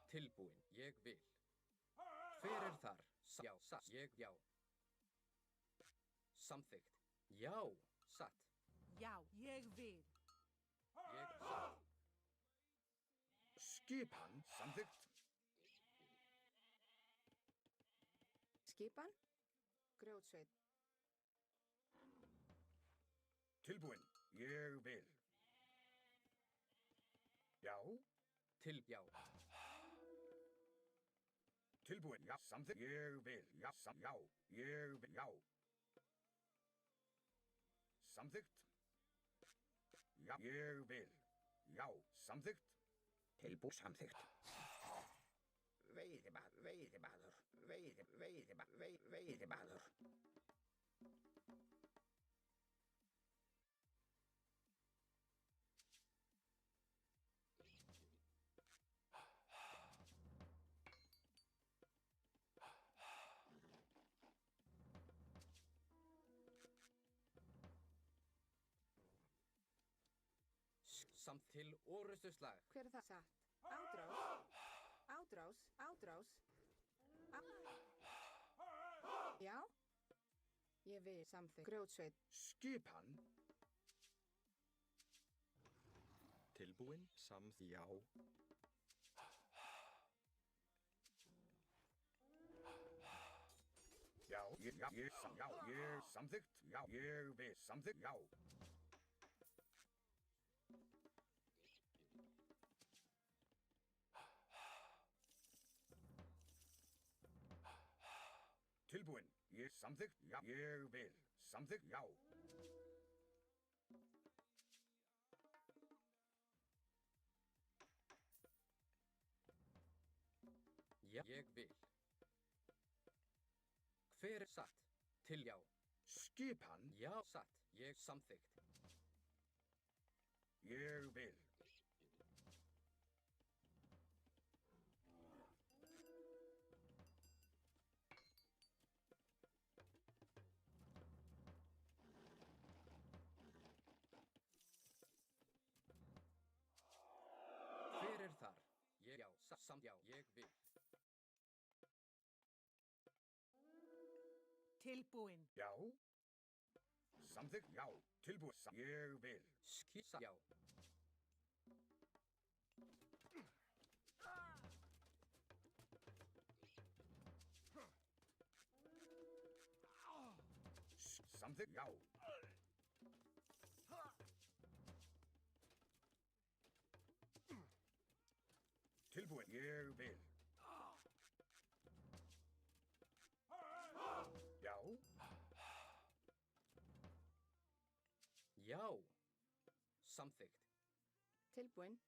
Tilbúin. Ég vil. Hver er þar? Já, satt. Ég, já. Samþykkt. Já, satt. Já, ég vil. Ég satt. Skipan. Samþykkt. Skipan. Grjótsveit. Tilbúin. Ég vil. Já, Já. tilbúin. Já, samþykkt. Ég vil. Já, já, ég vil. Já. Samþykkt. Já, ég vil. Já, samþykkt. Tilbú samþykkt. Veiðimaður, veiðimaður, veiðimaður. Samt til orustuslag. Hver er það? Satt. Ádrás. Ádrás. Ádrás. Já. Ég vil. Samþykkt. Grjótsveit. Skipan. Tilbúin. Já. Já, ég samþykkt. Já, ég vil. Samþykkt. Já. Tilbúin. Ég samþykkt. Já, ég vil. Samþykkt. Já. Já, ég vil. Hver er satt? Til já. Skipan. Já, satt. Ég samþykkt. Ég vil. Hver er þar? Ég, já, samt, já, ég vil. Tilbúin. Já. Samþykkt. Já. Tilbúin. Ég vil. Já. Samþykkt. Já. Tilbúin. Ég vil. Já. Já. Samþykkt. Tilbúin.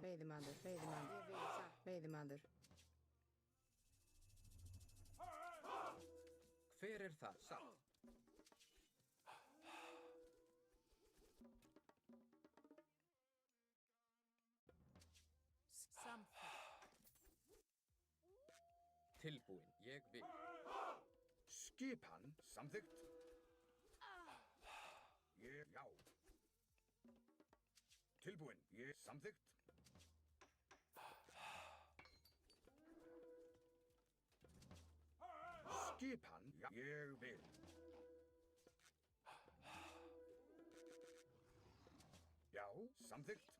Veiðimaður. Veiðimaður. Ég vil. Satt. Veiðimaður. Hver er það? Satt. Samþykkt. Tilbúin. Ég vil. Skipan samþykkt. Já. Tilbúin. Samþykkt. Skipan. Já. Ég vil. Já, samþykkt.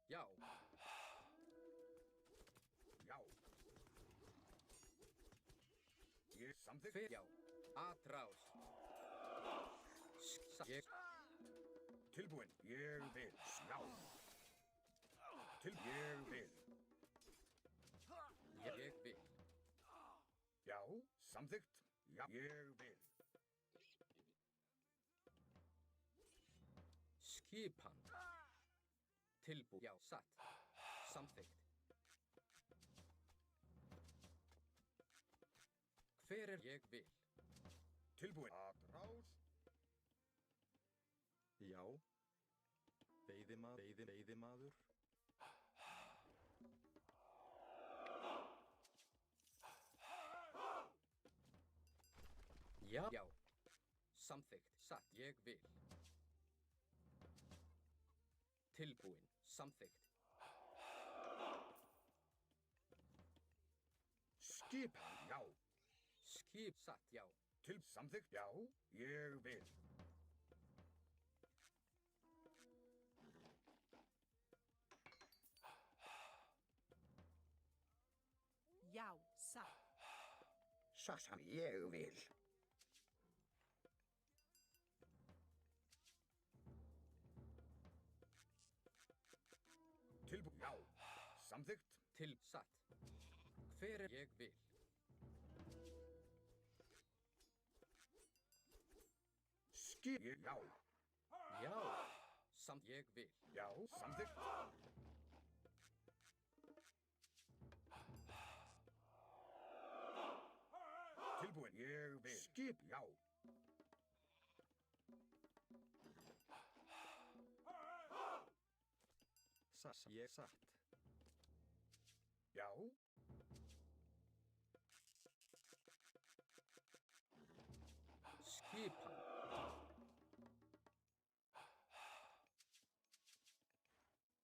Já. Já. Samþykkt. Hver? Já. Atrás. Ég. Tilbúin. Ég vil. Já. Ég vil. Ég vil. Já, samþykkt. Já, ég vil. Skipan. Tilbú. Já. Satt. Samþykkt. Hver er ég vil? Tilbúin. Atrás. Já. Veiðimaður. Já. Já. Samþykkt. Satt. Ég vil. Tilbúin. Samþykkt. Skipan. Já. Skip. Satt. Já. Samþykkt. Já, ég vil. Já, satt. Satt. Ég vil. Tilbúin. Já, samþykkt. Til. Satt. Hver er ég vil? Já. Já. Ég vil. Já, samþykkt. Tilbúin. Ég vil. Já. Satt. Já. Skipan.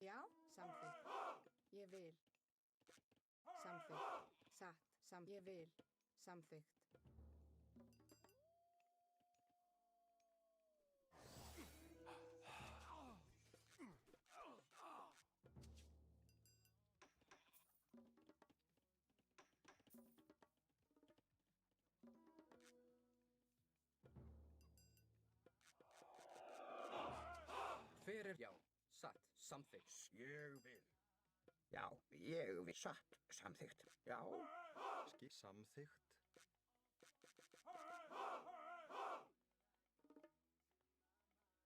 Já, samþykkt. Ég vil. Samþykkt. Satt. Ég vil. Samþykkt. Hver er já? Satt. Samþykkt. Ég vil. Já, ég vil. Satt. Samþykkt. Já. Samþykkt.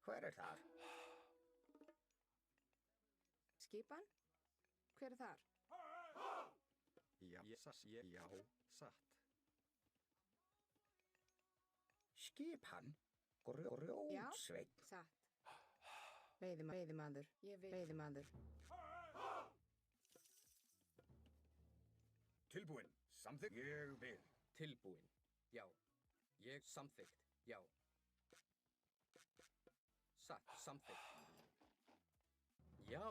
Hver er þar? Skipan? Hver er þar? Já. Satt. Skipan? Já. Grjótsveinn. Satt. Veiðimaður. Ég vil. Veiðimaður. Tilbúin. Samþykkt. Ég vil. Tilbúin. Já. Ég samþykkt. Já. Satt. Samþykkt. Já.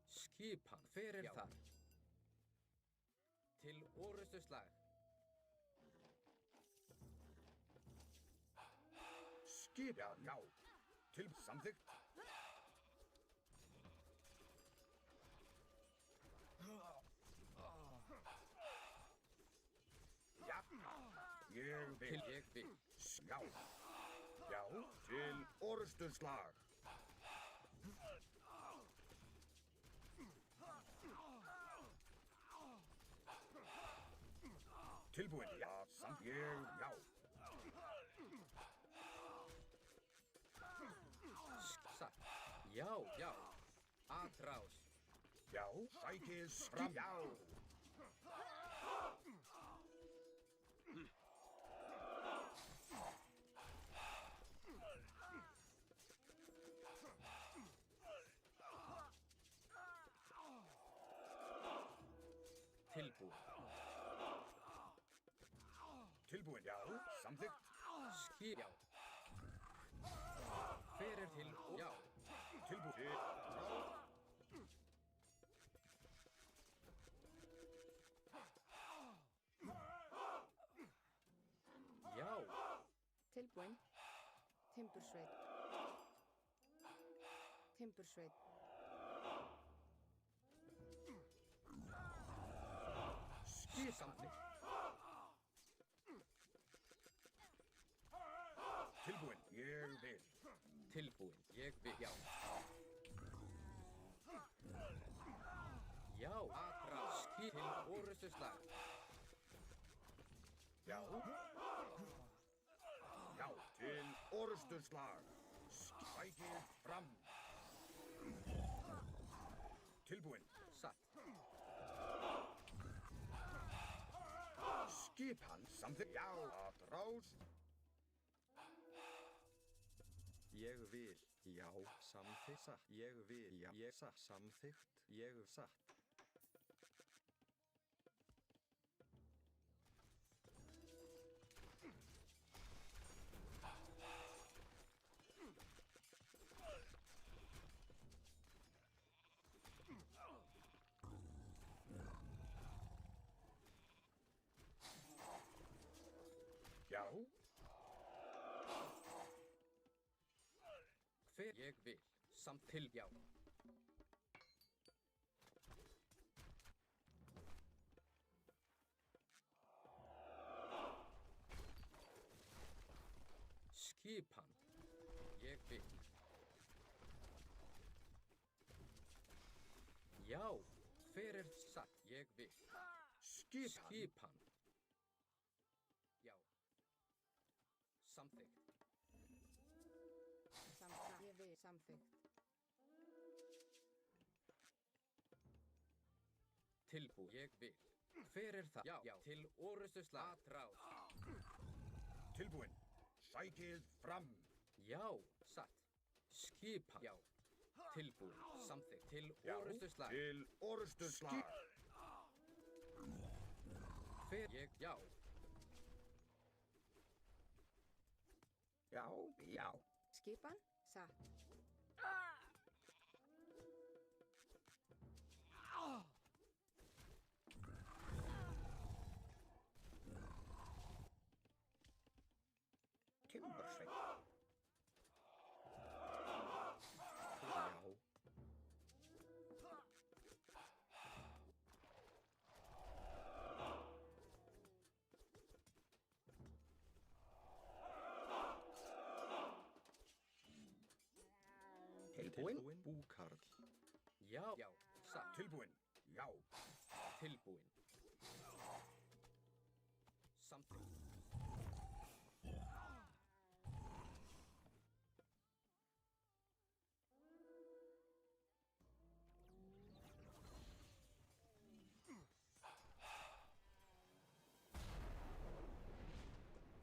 Skipan. Hver er þar? Til orustuslag. Skipan. Já. Samþykkt. Já. Ég vil. Ég vil. Já. Já. Til orustuslag. Tilbúin. Já. Já. Satt. Já. Já. Atrás. Já. Sækið fram. Já. Tilbúin. Tilbúin, já. Samþykkt. Skip, já. Hver er til, já. Tilbúin. Til ráð. Já. Tilbúin. Timbursveit. Timbursveit. Skip, samþykkt. Tilbúin, ég vil. Tilbúin, ég vil, já. Já, aðra, skip til orustuslag. Já. Já, til orusturslag. Sækið fram. Tilbúin. Satt. Skipan samþykkt. Já, atrás. Ég vil, já, samþykkt, satt. Ég vil, já, ég satt, samþykkt, ég satt. Já. Hver ég vil, samt til, já. Skipan, ég vil. Já, hver er satt, ég vil. Skipan. Skipan. Já. Samþykkt. Ég vil. Samþykkt. Tilbú, ég vil. Hver er það? Já, já. Til orustuslag. Atrás. Tilbúin. Sækið fram. Já, satt. Skipan. Já. Tilbúin. Samþykkt. Til Já, orustuslag. til orusturslag. Hver ég, já. Já, já. Skipan. Satt. Timbursveit. Já, Tilbúin. tilbúin, búkarl. Já, já. Satt. Tilbúin. Já. Tilbúin. Samþykkt.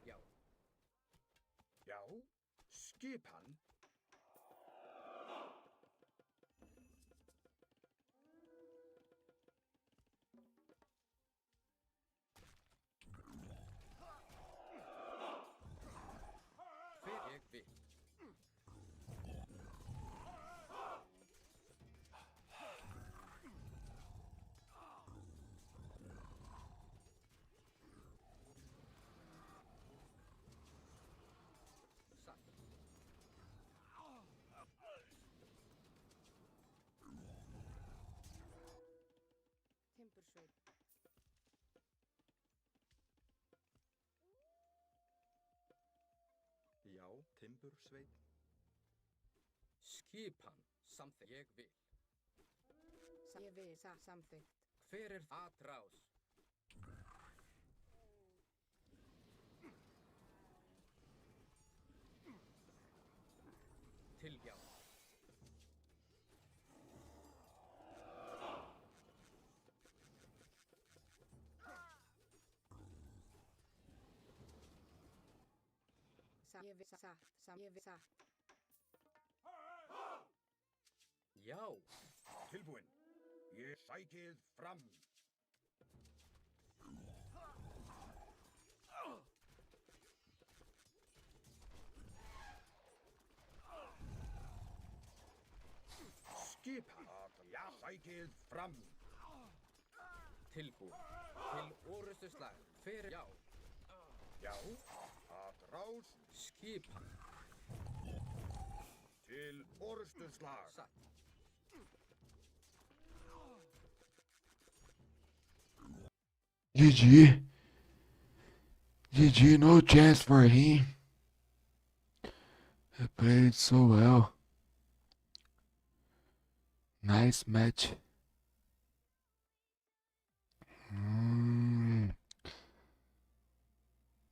Já. Já. Skipan. Hver ég vil. Satt. Timbursveit. Já, timbursveit. Skipan. Samþykkt. Ég vil. Ég vil. Samþykkt. Hver er atrás? Til, já. Ég vil. Ég vil. Já. Tilbúin. Ég sækið fram. skipa að já, sækið fram. Tilbúin. Til orustu slag. Hver er... Já. Já, að rás Skipan. til orustu slag. Satt. GG. GG, no chance for him. He played so well. Nice match.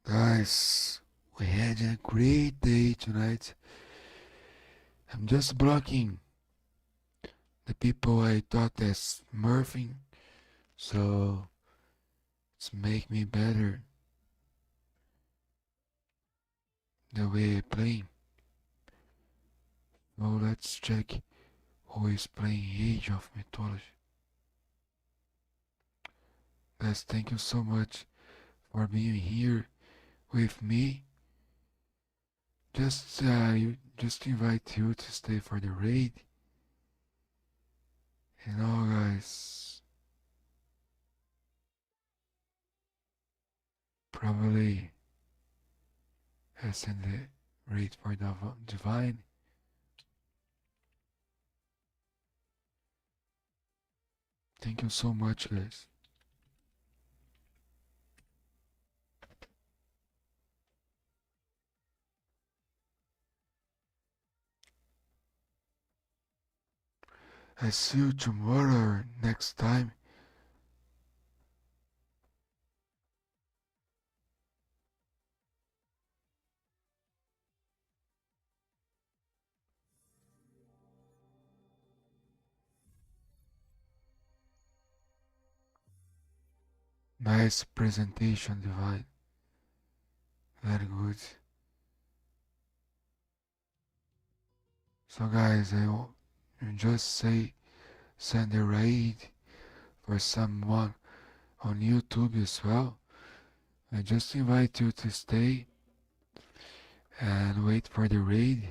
Guys, we had a great day tonight. I'm just blocking the people I thought as smurfing, so it's make me better the way I play. So let's check who is playing Age of Mythology. Guys, thank you so much for being here with me. Just invite you to stay for the raid. And all guys, probably I send the raid for the Divine. Thank you so much, guys. I see you tomorrow or next time. Nice presentation, Divine. Very good. So guys, I will just send a raid for someone on YouTube as well. I just invite you to stay and wait for the raid.